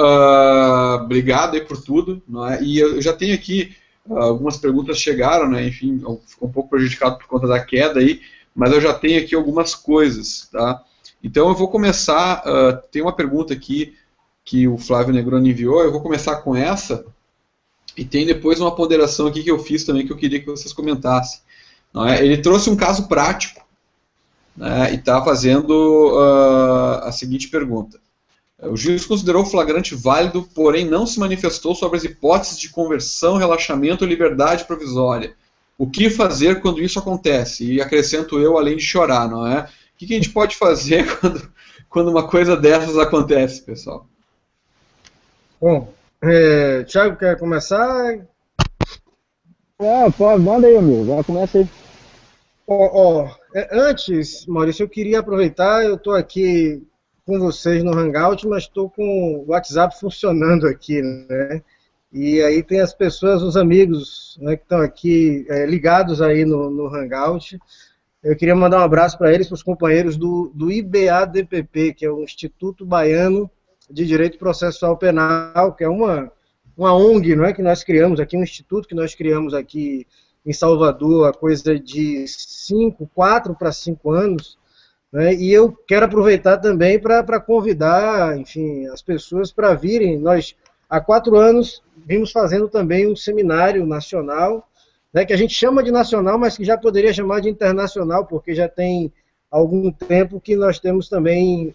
obrigado aí por tudo, não é? E eu já tenho aqui algumas perguntas chegaram, né? Enfim, ficou um pouco prejudicado por conta da queda aí, mas eu já tenho aqui algumas coisas, tá? Então eu vou começar, tem uma pergunta aqui que o Flávio Negroni enviou, eu vou começar com essa, e tem depois uma ponderação aqui que eu fiz também que eu queria que vocês comentassem. Não é? Ele trouxe um caso prático, né, e está fazendo a seguinte pergunta. O juiz considerou o flagrante válido, porém não se manifestou sobre as hipóteses de conversão, relaxamento ou liberdade provisória. O que fazer quando isso acontece? E acrescento eu, além de chorar, não é? O que a gente pode fazer quando uma coisa dessas acontece, pessoal? Bom, Thiago, quer começar? Pode, manda aí, amigo, já começa aí. Antes, Maurício, eu queria aproveitar, eu estou aqui com vocês no Hangout, mas estou com o WhatsApp funcionando aqui, né? E aí tem as pessoas, os amigos, né, que estão aqui ligados aí no Hangout. Eu queria mandar um abraço para eles, para os companheiros do IBADPP, que é o Instituto Baiano de Direito Processual Penal, que é uma ONG, não é, que nós criamos aqui, um instituto que nós criamos aqui em Salvador há coisa de 4 para 5 anos, né, e eu quero aproveitar também para convidar, enfim, as pessoas para virem. Nós, há 4 anos, vimos fazendo também um seminário nacional, né, que a gente chama de nacional, mas que já poderia chamar de internacional, porque já tem algum tempo que nós temos também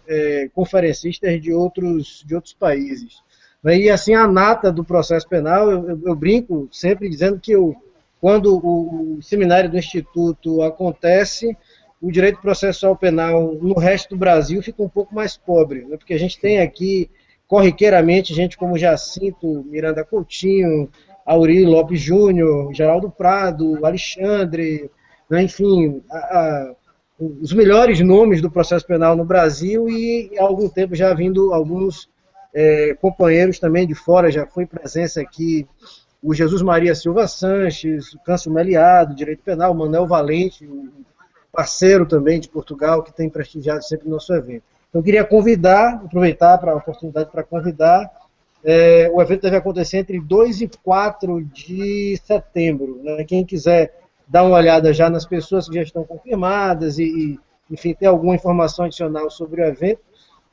conferencistas de outros países. E assim, a nata do processo penal, eu brinco sempre dizendo que quando o seminário do Instituto acontece, o direito processual penal no resto do Brasil fica um pouco mais pobre, né? Porque a gente tem aqui, corriqueiramente, gente como Jacinto Miranda Coutinho, Aurélio Lopes Júnior, Geraldo Prado, Alexandre, né? Enfim, os melhores nomes do processo penal no Brasil, e há algum tempo já vindo alguns companheiros também de fora, já foi presença aqui o Jesus Maria Silva Sanches, o Câncio Meliado, Direito Penal, o Manuel Valente, parceiro também de Portugal, que tem prestigiado sempre o nosso evento. Então, eu queria aproveitar a oportunidade para convidar. O evento deve acontecer entre 2 e 4 de setembro. Né? Quem quiser dar uma olhada já nas pessoas que já estão confirmadas e enfim, ter alguma informação adicional sobre o evento,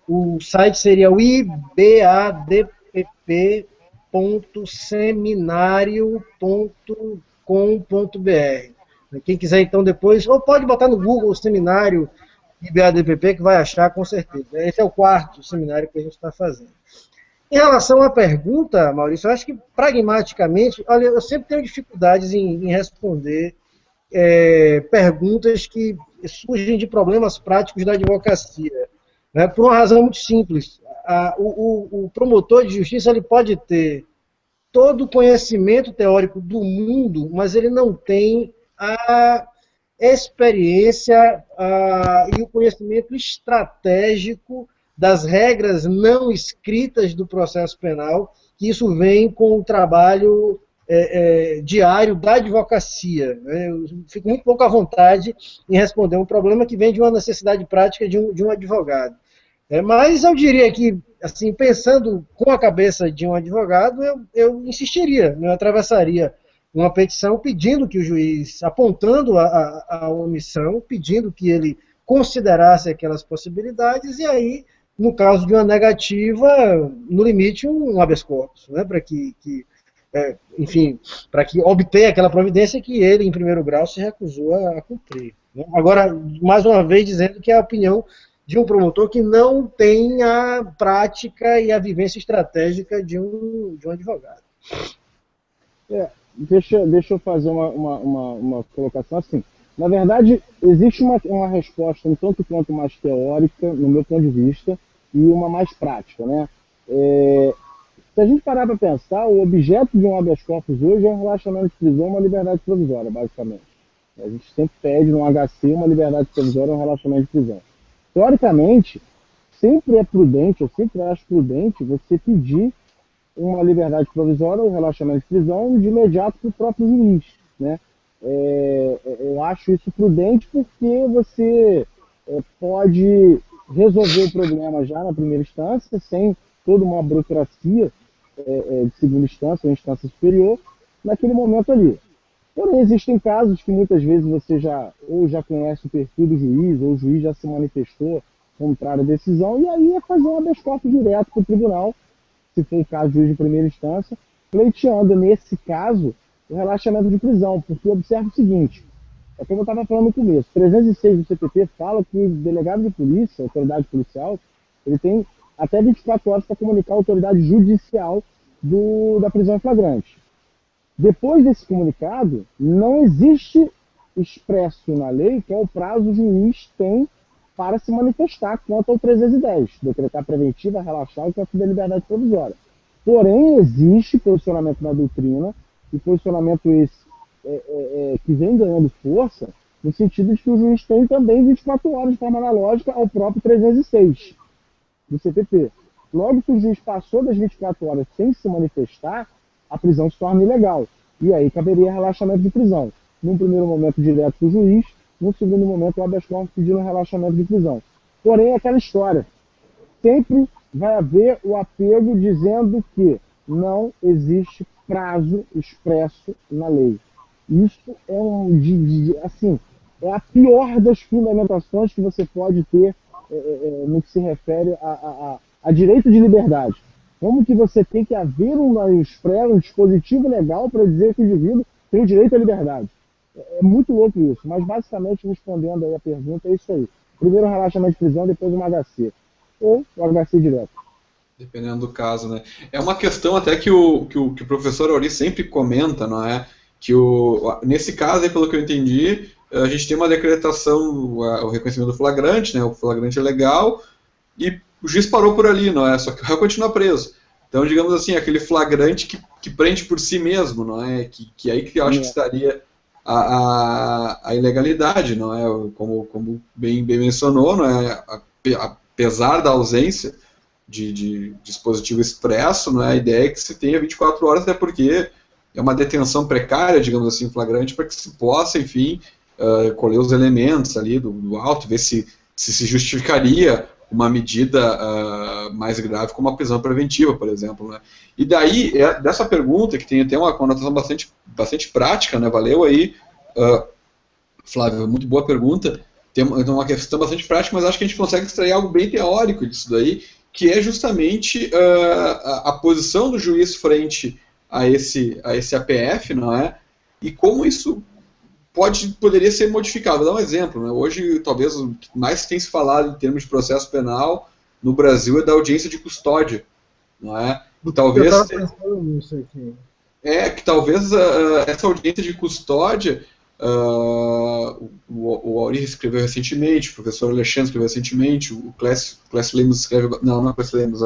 o site seria o ibadpp.seminario.com.br. Quem quiser, então, depois, ou pode botar no Google o seminário IBADPP, que vai achar com certeza. Esse é o 4º seminário que a gente está fazendo. Em relação à pergunta, Maurício, eu acho que, pragmaticamente, olha, eu sempre tenho dificuldades em responder perguntas que surgem de problemas práticos da advocacia, né, por uma razão muito simples. O promotor de justiça ele pode ter todo o conhecimento teórico do mundo, mas ele não tem a experiência e o conhecimento estratégico das regras não escritas do processo penal, que isso vem com o trabalho diário da advocacia. Né? Eu fico muito pouco à vontade em responder um problema que vem de uma necessidade prática de um advogado. Mas eu diria que, assim, pensando com a cabeça de um advogado, eu insistiria, eu atravessaria uma petição pedindo que o juiz, apontando a omissão, pedindo que ele considerasse aquelas possibilidades, e aí, no caso de uma negativa, no limite, um habeas corpus, né, para enfim, para que obtenha aquela providência que ele, em primeiro grau, se recusou a cumprir. Né? Agora, mais uma vez, dizendo que é a opinião de um promotor que não tem a prática e a vivência estratégica de um advogado. Deixa eu fazer uma colocação assim. Na verdade, existe uma resposta um tanto quanto mais teórica, no meu ponto de vista, e uma mais prática, né? Se a gente parar para pensar, o objeto de um habeas corpus hoje é um relaxamento de prisão, uma liberdade provisória, basicamente. A gente sempre pede no HC uma liberdade provisória, um relaxamento de prisão. Teoricamente, sempre é prudente, eu sempre acho prudente você pedir uma liberdade provisória, um relaxamento de prisão de imediato para o próprio juiz, né? Eu acho isso prudente porque você pode resolver o problema já na primeira instância, sem toda uma burocracia de segunda instância ou instância superior, naquele momento ali. Porém, existem casos que muitas vezes você já conhece o perfil do juiz, ou o juiz já se manifestou contrário à decisão, e aí é fazer um habeas corpus direto para o tribunal, se for o caso de juiz de primeira instância, pleiteando, nesse caso, o relaxamento de prisão, porque observa o seguinte, é como eu estava falando no começo, 306 do CPP fala que o delegado de polícia, autoridade policial, ele tem até 24 horas para comunicar a autoridade judicial da prisão em flagrante. Depois desse comunicado, não existe expresso na lei que é o prazo que o juiz tem para se manifestar quanto ao 310, decretar preventiva, relaxar e conceder liberdade provisória. Porém, existe posicionamento na doutrina, e posicionamento esse que vem ganhando força, no sentido de que o juiz tem também 24 horas de forma analógica ao próprio 306 do CPP. Logo que o juiz passou das 24 horas sem se manifestar, a prisão se torna ilegal. E aí caberia relaxamento de prisão. Num primeiro momento direto para o juiz, no segundo momento o habeas corpus pedindo um relaxamento de prisão. Porém, é aquela história. Sempre vai haver o apego dizendo que não existe prazo expresso na lei. Isso é é a pior das fundamentações que você pode ter no que se refere a direito de liberdade. Como que você tem que haver um dispositivo legal para dizer que o indivíduo tem o direito à liberdade? É muito louco isso, mas basicamente, respondendo aí a pergunta, é isso aí. Primeiro um relaxamento de prisão, depois um HC. Ou o HC direto. Dependendo do caso, né? É uma questão até que o professor Auri sempre comenta, não é? Que nesse caso, aí, pelo que eu entendi, a gente tem uma decretação, o reconhecimento do flagrante, né? O flagrante é legal, e o juiz parou por ali, não é? Só que o réu continua preso. Então, digamos assim, aquele flagrante que prende por si mesmo, não é? Que aí que eu acho que estaria a ilegalidade, não é? Como bem mencionou, não é? Apesar da ausência de dispositivo expresso, não é? A ideia é que se tenha 24 horas, até porque é uma detenção precária, digamos assim, flagrante, para que se possa, enfim, colher os elementos ali do auto, ver se justificaria uma medida mais grave como a prisão preventiva, por exemplo. Né? E daí, dessa pergunta, que tem até uma conotação bastante prática, né? Valeu aí, Flávio, muito boa pergunta, tem uma questão bastante prática, mas acho que a gente consegue extrair algo bem teórico disso daí, que é justamente a posição do juiz frente a esse APF, não é? E como isso poderia ser modificado. Vou dar um exemplo. Né? Hoje, talvez, o que mais tem se falado em termos de processo penal no Brasil é da audiência de custódia. Não é? Talvez, eu estava pensando nisso aqui. Que talvez essa audiência de custódia, o Auri escreveu recentemente, o professor Alexandre escreveu recentemente, o Clécio Lemos escreveu... Não é o Clécio Lemos,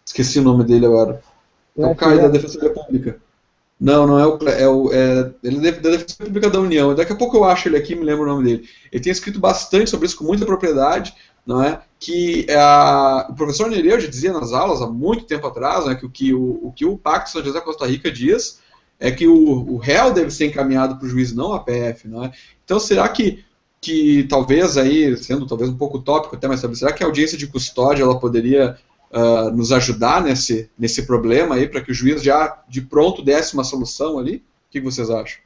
esqueci o nome dele agora. É o Caio da Defensoria Pública. Não é ele é da Defensoria Pública da União. Daqui a pouco eu acho ele aqui, me lembro o nome dele. Ele tem escrito bastante sobre isso com muita propriedade, não é? Que o professor Nereu já dizia nas aulas há muito tempo atrás, né, que o Pacto São José Costa Rica diz é que o réu deve ser encaminhado para o juiz, não a PF, não é? Então será que que talvez aí, sendo talvez um pouco utópico até, mas será que a audiência de custódia ela poderia nos ajudar nesse problema aí, para que o juiz já de pronto desse uma solução ali? O que vocês acham?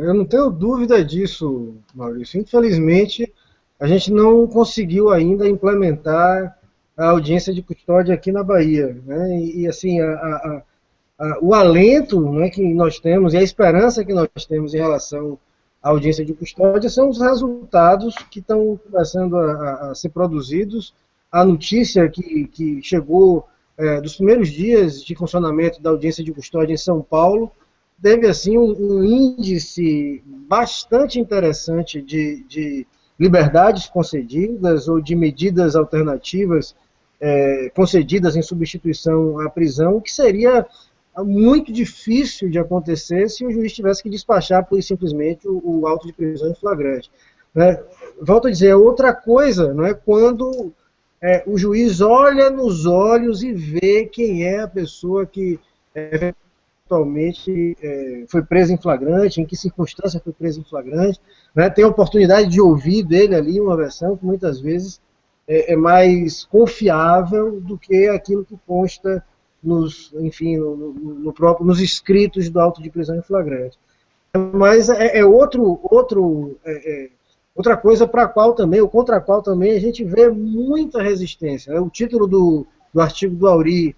Eu não tenho dúvida disso, Maurício. Infelizmente, a gente não conseguiu ainda implementar a audiência de custódia aqui na Bahia, né? E assim, o alento, né, que nós temos e a esperança que nós temos em relação à audiência de custódia são os resultados que estão começando a ser produzidos. A notícia que chegou dos primeiros dias de funcionamento da audiência de custódia em São Paulo teve assim um índice bastante interessante de liberdades concedidas ou de medidas alternativas concedidas em substituição à prisão, que seria muito difícil de acontecer se o juiz tivesse que despachar por simplesmente o auto de prisão em flagrante. Né? Volto a dizer, outra coisa, não é quando o juiz olha nos olhos e vê quem é a pessoa que eventualmente foi presa em flagrante, em que circunstância foi presa em flagrante, né? Tem a oportunidade de ouvir dele ali uma versão que muitas vezes é mais confiável do que aquilo que consta nos escritos do auto de prisão em flagrante. Mas outra coisa para a qual também, ou contra a qual também a gente vê muita resistência. O título do artigo do Auri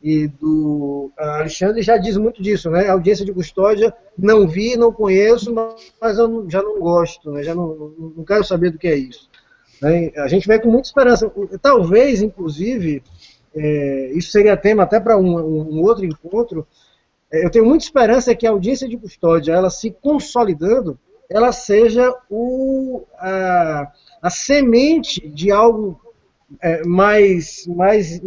e do Alexandre já diz muito disso, né? A audiência de custódia, não vi, não conheço, mas eu já não gosto, né? Já não quero saber do que é isso. Né? A gente vê com muita esperança. Talvez, inclusive, isso seria tema até para um outro encontro. Eu tenho muita esperança que a audiência de custódia, ela se consolidando, ela seja a semente de algo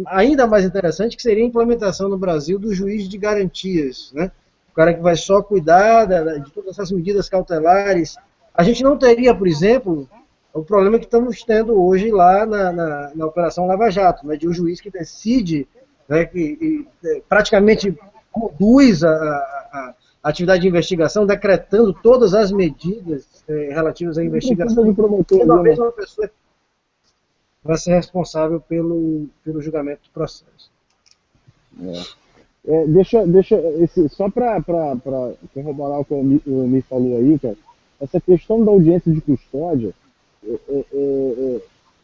ainda mais interessante, que seria a implementação no Brasil do juiz de garantias, né? O cara que vai só cuidar de todas essas medidas cautelares. A gente não teria, por exemplo, o problema que estamos tendo hoje lá na Operação Lava Jato, né, de um juiz que decide, né, que praticamente conduz a atividade de investigação, decretando todas as medidas relativas à investigação, sendo a mesma pessoa vai ser responsável pelo julgamento do processo. Só para corroborar o que o Mi falou aí, cara, essa questão da audiência de custódia,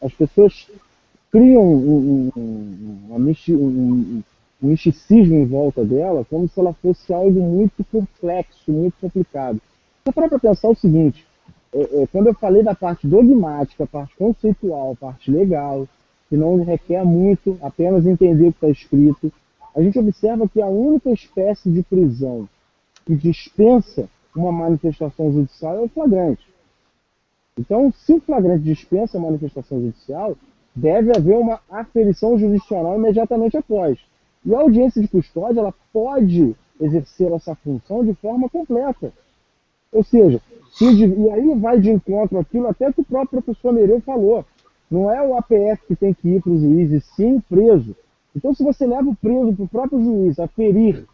as pessoas criam um misticismo em volta dela, como se ela fosse algo muito complexo, muito complicado. Só para pensar o seguinte, quando eu falei da parte dogmática, a parte conceitual, a parte legal, que não requer muito, apenas entender o que está escrito, a gente observa que a única espécie de prisão que dispensa uma manifestação judicial é o flagrante. Então, se o flagrante dispensa a manifestação judicial, deve haver uma aferição jurisdicional imediatamente após. E a audiência de custódia, ela pode exercer essa função de forma completa. Ou seja, e aí vai de encontro aquilo até que o próprio professor Nereu falou. Não é o APF que tem que ir para o juiz, e sim o preso. Então, se você leva o preso para o próprio juiz a ferir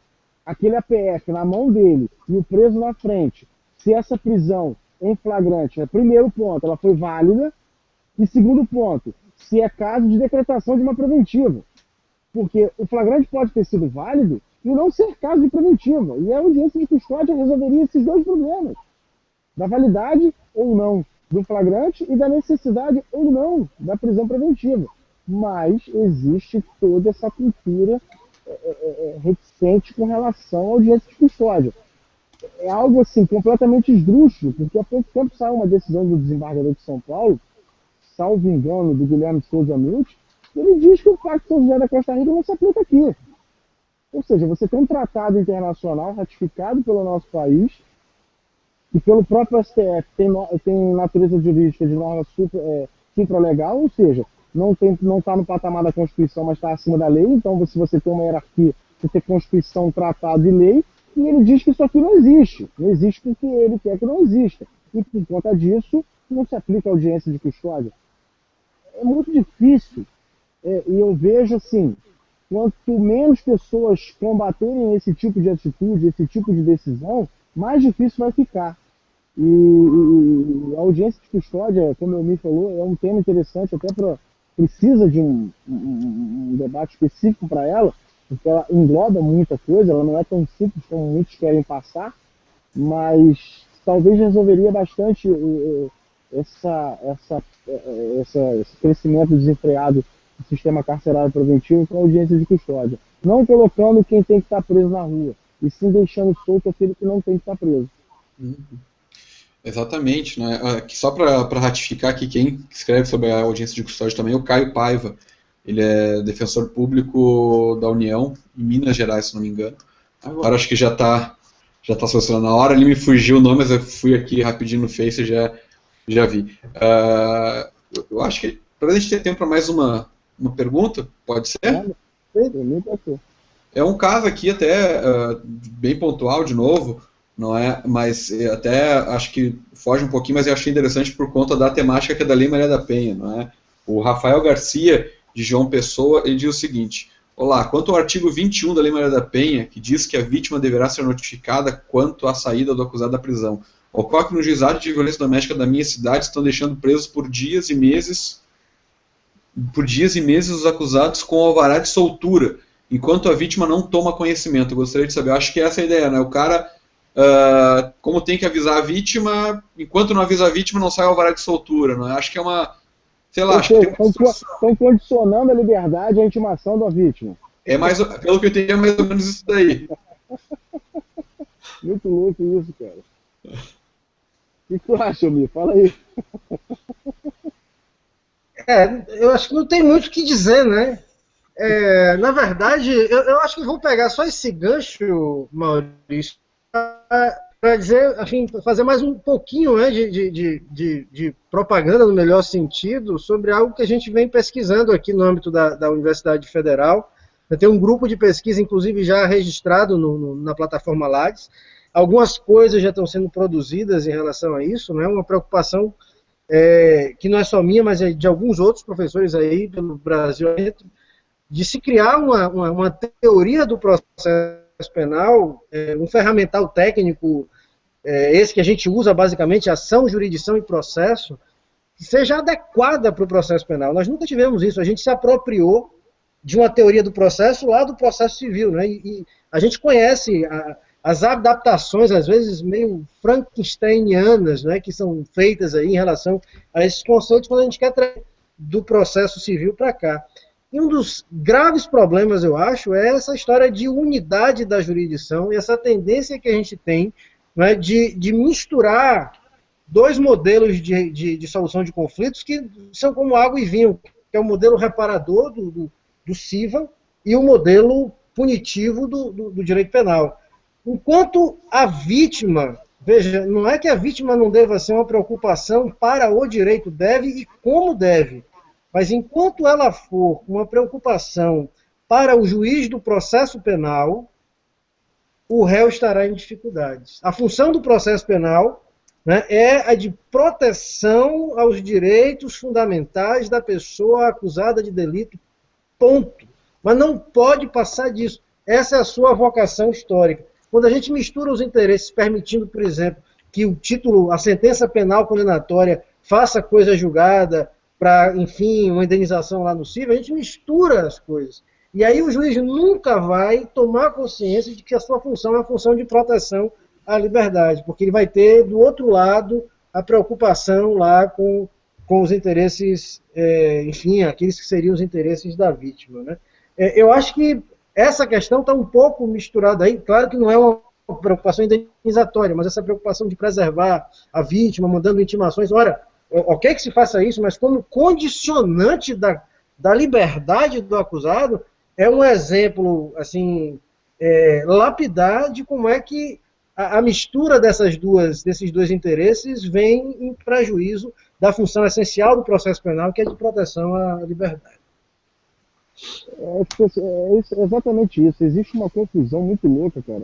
aquele APF na mão dele e o preso na frente, se essa prisão em flagrante, primeiro ponto, ela foi válida, e segundo ponto, se é caso de decretação de uma preventiva. Porque o flagrante pode ter sido válido e não ser caso de preventiva. E a audiência de custódia resolveria esses dois problemas. Da validade ou não do flagrante e da necessidade ou não da prisão preventiva. Mas existe toda essa cultura reticente com relação à audiência de custódia. É algo assim completamente esdrúxulo, porque há pouco tempo saiu uma decisão do desembargador de São Paulo, salvo engano, do Guilherme Souza Milch, ele diz que o Pacto de São José da Costa Rica não se aplica aqui. Ou seja, você tem um tratado internacional ratificado pelo nosso país, e pelo próprio STF tem natureza jurídica de norma supralegal, ou seja, não está no patamar da Constituição, mas está acima da lei. Então, se você tem uma hierarquia, você tem Constituição, tratado e lei, e ele diz que isso aqui não existe. Não existe porque ele quer que não exista. E por conta disso, não se aplica a audiência de custódia. É muito difícil. E eu vejo assim, quanto menos pessoas combaterem esse tipo de atitude, esse tipo de decisão, mais difícil vai ficar. E a audiência de custódia, como o me falou, é um tema interessante, até precisa de um debate específico para ela, porque ela engloba muita coisa, ela não é tão simples como muitos querem passar, mas talvez resolveria bastante esse crescimento desenfreado do sistema carcerário preventivo com a audiência de custódia. Não colocando quem tem que estar preso na rua, e sim deixando solto aquele que não tem que estar preso. Exatamente, né? Só para ratificar aqui, quem escreve sobre a audiência de custódia também é o Caio Paiva. Ele é defensor público da União, em Minas Gerais, se não me engano. Agora acho que já está solucionando. Na hora ele me fugiu o nome, mas eu fui aqui rapidinho no Face e já vi. Eu acho que talvez a gente tenha tempo para mais uma pergunta, pode ser? É um caso aqui até bem pontual, de novo, não é? Mas até acho que foge um pouquinho, mas eu achei interessante por conta da temática que é da Lei Maria da Penha, não é? O Rafael Garcia, de João Pessoa, ele diz o seguinte: olá, quanto ao artigo 21 da Lei Maria da Penha, que diz que a vítima deverá ser notificada quanto à saída do acusado da prisão, ocorre que no juizado de violência doméstica da minha cidade estão deixando presos por dias e meses os acusados com alvará de soltura, enquanto a vítima não toma conhecimento. Eu gostaria de saber, eu acho que essa é a ideia, né? O cara, como tem que avisar a vítima, enquanto não avisa a vítima, não sai o alvará de soltura, não é? Acho que é uma, sei lá, acho que tem uma estão condicionando a liberdade à intimação da vítima. Pelo que eu entendi, é mais ou menos isso daí. Muito louco isso, cara. O que tu acha, Mi? Fala aí. Eu acho que não tem muito o que dizer, né? Na verdade, eu acho que vou pegar só esse gancho, Maurício, para dizer, enfim, fazer mais um pouquinho, né, de propaganda no melhor sentido sobre algo que a gente vem pesquisando aqui no âmbito da Universidade Federal. Tem um grupo de pesquisa, inclusive, já registrado na plataforma Lattes. Algumas coisas já estão sendo produzidas em relação a isso, né? Uma preocupação que não é só minha, mas é de alguns outros professores aí pelo Brasil, de se criar uma teoria do processo penal, um ferramental técnico, esse que a gente usa basicamente, ação, jurisdição e processo, que seja adequada para o processo penal. Nós nunca tivemos isso, a gente se apropriou de uma teoria do processo lá do processo civil, né? E a gente conhece as adaptações, às vezes, meio frankensteinianas, né, que são feitas aí em relação a esses conceitos quando a gente quer trazer do processo civil para cá. E um dos graves problemas, eu acho, é essa história de unidade da jurisdição e essa tendência que a gente tem, né, de misturar dois modelos de solução de conflitos que são como água e vinho, que é o modelo reparador do civil e o modelo punitivo do direito penal. Enquanto a vítima, veja, não é que a vítima não deva ser uma preocupação para o direito, deve e como deve, mas enquanto ela for uma preocupação para o juiz do processo penal, o réu estará em dificuldades. A função do processo penal, né, é a de proteção aos direitos fundamentais da pessoa acusada de delito, ponto. Mas não pode passar disso. Essa é a sua vocação histórica. Quando a gente mistura os interesses, permitindo, por exemplo, que o título, a sentença penal condenatória, faça coisa julgada para, enfim, uma indenização lá no civil, a gente mistura as coisas. E aí o juiz nunca vai tomar consciência de que a sua função é a função de proteção à liberdade, porque ele vai ter, do outro lado, a preocupação lá com os interesses, enfim, aqueles que seriam os interesses da vítima, né? Eu acho que essa questão está um pouco misturada aí, claro que não é uma preocupação indenizatória, mas essa preocupação de preservar a vítima, mandando intimações, ora, ok que se faça isso, mas como condicionante da liberdade do acusado, é um exemplo, assim, lapidar de como é que a mistura desses dois interesses vem em prejuízo da função essencial do processo penal, que é de proteção à liberdade. É exatamente isso. Existe uma confusão muito louca, cara.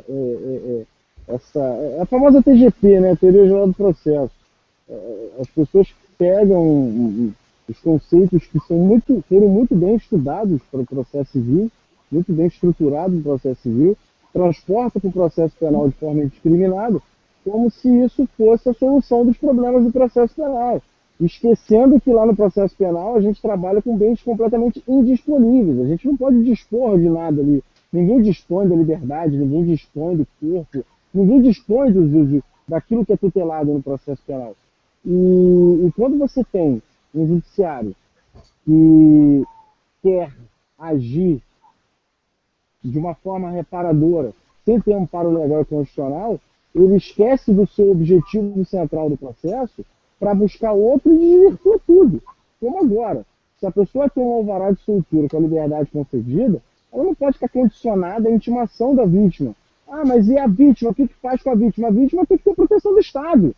A famosa TGP, né? Teoria Geral do Processo. As pessoas pegam os conceitos que foram muito bem estudados para o processo civil, muito bem estruturados no processo civil, transportam para o processo penal de forma indiscriminada, como se isso fosse a solução dos problemas do processo penal, esquecendo que lá no processo penal a gente trabalha com bens completamente indisponíveis, a gente não pode dispor de nada ali, ninguém dispõe da liberdade, ninguém dispõe do corpo, ninguém dispõe daquilo que é tutelado no processo penal. E quando você tem um judiciário que quer agir de uma forma reparadora, sem ter amparo legal e constitucional, ele esquece do seu objetivo central do processo para buscar outro e desvirtua tudo. Como agora, se a pessoa tem um alvará de soltura com a liberdade concedida, ela não pode ficar condicionada à intimação da vítima. Ah, mas e a vítima? O que faz com a vítima? A vítima tem que ter proteção do Estado.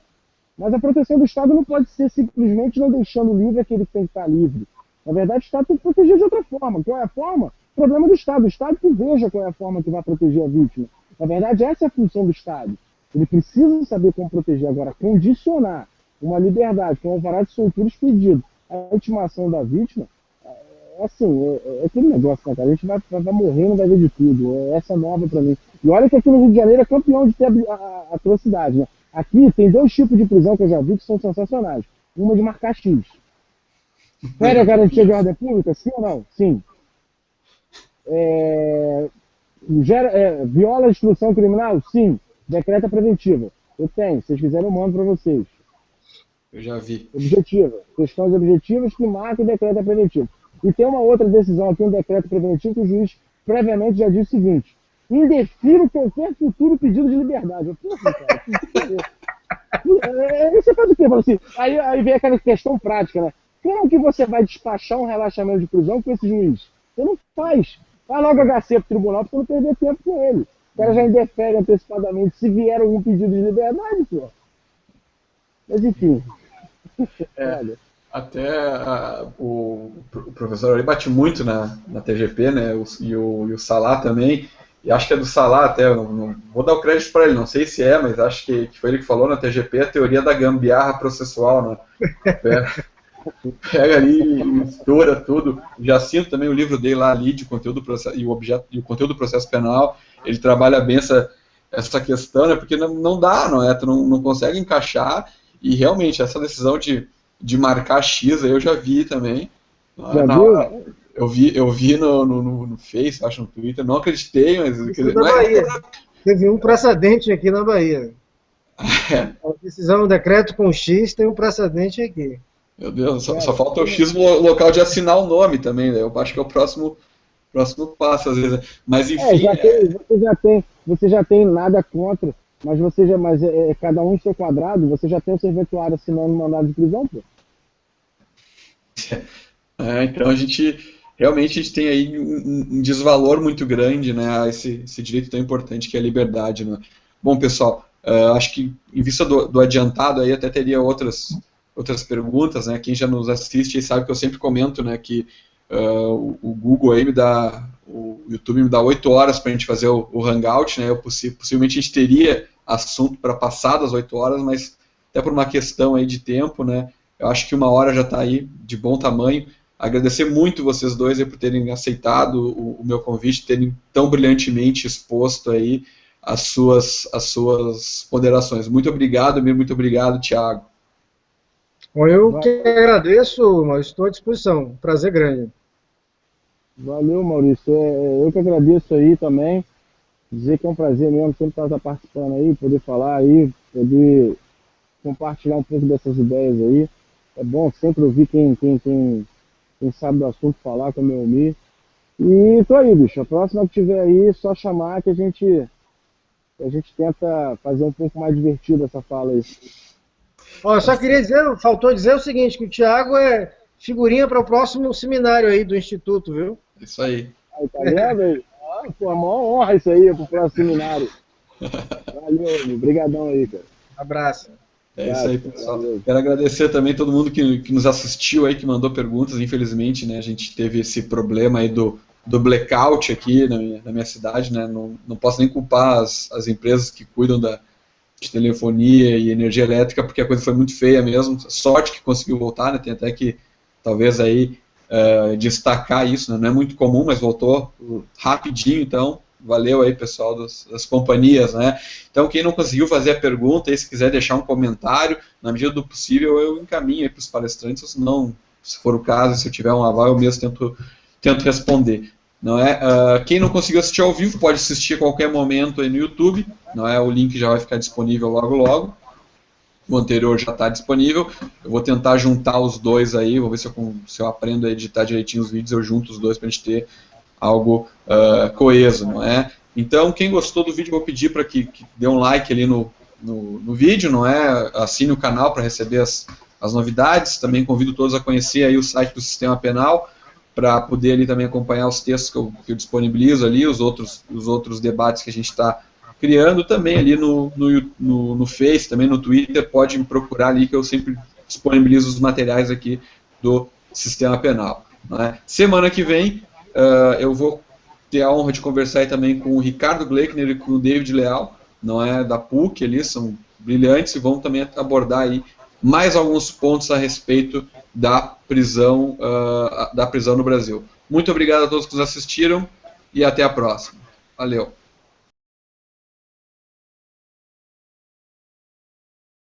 Mas a proteção do Estado não pode ser simplesmente não deixando livre aquele que tem que estar livre. Na verdade, o Estado tem que proteger de outra forma. Qual é a forma? Problema do Estado. O Estado que veja qual é a forma que vai proteger a vítima. Na verdade, essa é a função do Estado. Ele precisa saber como proteger. Agora, condicionar uma liberdade com um alvará de soltura expedido à intimação da vítima, é aquele negócio, né, cara? A gente vai morrer, não vai ver de tudo. Essa é nova para mim. E olha que aqui no Rio de Janeiro é campeão de ter atrocidade, né? Aqui tem 2 tipos de prisão que eu já vi que são sensacionais. Uma de marcar X. Fere a garantia de ordem pública? Sim ou não? Sim. Viola a instrução criminal? Sim. Decreta preventiva. Eu tenho. Se vocês quiserem, eu mando para vocês. Eu já vi. Objetiva. Questões objetivas que marcam e decreta preventivo. E tem uma outra decisão aqui, um decreto preventivo, que o juiz previamente já disse o seguinte: indefiro qualquer futuro pedido de liberdade. Você faz o quê? Assim, aí vem aquela questão prática, né? Como que você vai despachar um relaxamento de prisão com esse juiz? Você não faz. Vai logo HC pro tribunal pra você não perder tempo com ele. O cara já indefere antecipadamente se vier algum pedido de liberdade, pô. Mas enfim. Olha. Até o professor ali bate muito na TGP, né? E o Salah também. E acho que é do Salah até, eu não vou dar o crédito para ele, não sei se é, mas acho que foi ele que falou na TGP a teoria da gambiarra processual, né? Pega ali e mistura tudo. Já sinto também o livro dele lá, ali, de conteúdo e o conteúdo do processo penal, ele trabalha bem essa questão, né? Porque não dá, não é? Tu não consegue encaixar, e realmente essa decisão de marcar X aí eu já vi também. Já viu? Eu vi no Face, acho, no Twitter, não acreditei, mas... Bahia. Teve um precedente aqui na Bahia. A decisão, o decreto com X tem um precedente aqui. Meu Deus, só falta o X no local de assinar o nome também, né? Eu acho que é o próximo passo, às vezes. Mas enfim... Você já tem nada contra, mas cada um em seu quadrado, você já tem o serventuário assinando mandado de prisão, pô. Então a gente tem aí um desvalor muito grande, né, a esse direito tão importante que é a liberdade, né? Bom, pessoal, acho que em vista do adiantado aí até teria outras perguntas, né? Quem já nos assiste aí sabe que eu sempre comento, né, que o Google aí o YouTube me dá 8 horas para a gente fazer o Hangout, né? Possivelmente a gente teria assunto para passar das 8 horas, mas até por uma questão aí de tempo, né? Eu acho que 1 hora já está aí de bom tamanho. Agradecer muito vocês dois aí por terem aceitado o meu convite, terem tão brilhantemente exposto aí as suas ponderações. Muito obrigado, Mir, muito obrigado, Thiago. Bom, eu que agradeço, mas estou à disposição. Prazer grande. Valeu, Maurício. Eu que agradeço aí também. Dizer que é um prazer mesmo sempre estar participando aí, poder falar aí, poder compartilhar um pouco dessas ideias aí. É bom sempre ouvir quem sabe do assunto falar, como eu me. E tô aí, bicho. A próxima que tiver aí, é só chamar que a gente tenta fazer um pouco mais divertido essa fala aí. Ó, eu só queria dizer, faltou dizer o seguinte, que o Thiago é figurinha para o próximo seminário aí do Instituto, viu? Isso aí. Aí, tá vendo aí? Pô, a maior honra isso aí pro próximo seminário. Valeu, obrigadão aí, cara. Abraço. É isso aí, pessoal. Quero agradecer também todo mundo que nos assistiu aí, que mandou perguntas. Infelizmente, né, a gente teve esse problema aí do blackout aqui na minha cidade, né? Não posso nem culpar as empresas que cuidam de telefonia e energia elétrica, porque a coisa foi muito feia mesmo. Sorte que conseguiu voltar, né? Tem até que, talvez aí, destacar isso, né? Não é muito comum, mas voltou rapidinho, então Valeu aí, pessoal das companhias, né? Então, quem não conseguiu fazer a pergunta, e se quiser deixar um comentário, na medida do possível eu encaminho aí para os palestrantes, ou se não, se for o caso, se eu tiver um aval, eu mesmo tento responder. Não é? Quem não conseguiu assistir ao vivo pode assistir a qualquer momento aí no YouTube, não é? O link já vai ficar disponível logo logo. O anterior já está disponível. Eu vou tentar juntar os dois aí, vou ver se eu aprendo a editar direitinho os vídeos, eu junto os dois para a gente ter algo coeso, não é? Então, quem gostou do vídeo, vou pedir para que dê um like ali no vídeo, não é? Assine o canal para receber as novidades. Também convido todos a conhecer aí o site do Sistema Penal, para poder ali também acompanhar os textos que eu disponibilizo ali, os outros debates que a gente está criando. Também ali no Face, também no Twitter, pode me procurar ali que eu sempre disponibilizo os materiais aqui do Sistema Penal. Não é? Semana que vem eu vou ter a honra de conversar aí também com o Ricardo Gleichner e com o David Leal, não é, da PUC, eles são brilhantes e vão também abordar aí mais alguns pontos a respeito da prisão no Brasil. Muito obrigado a todos que nos assistiram e até a próxima. Valeu!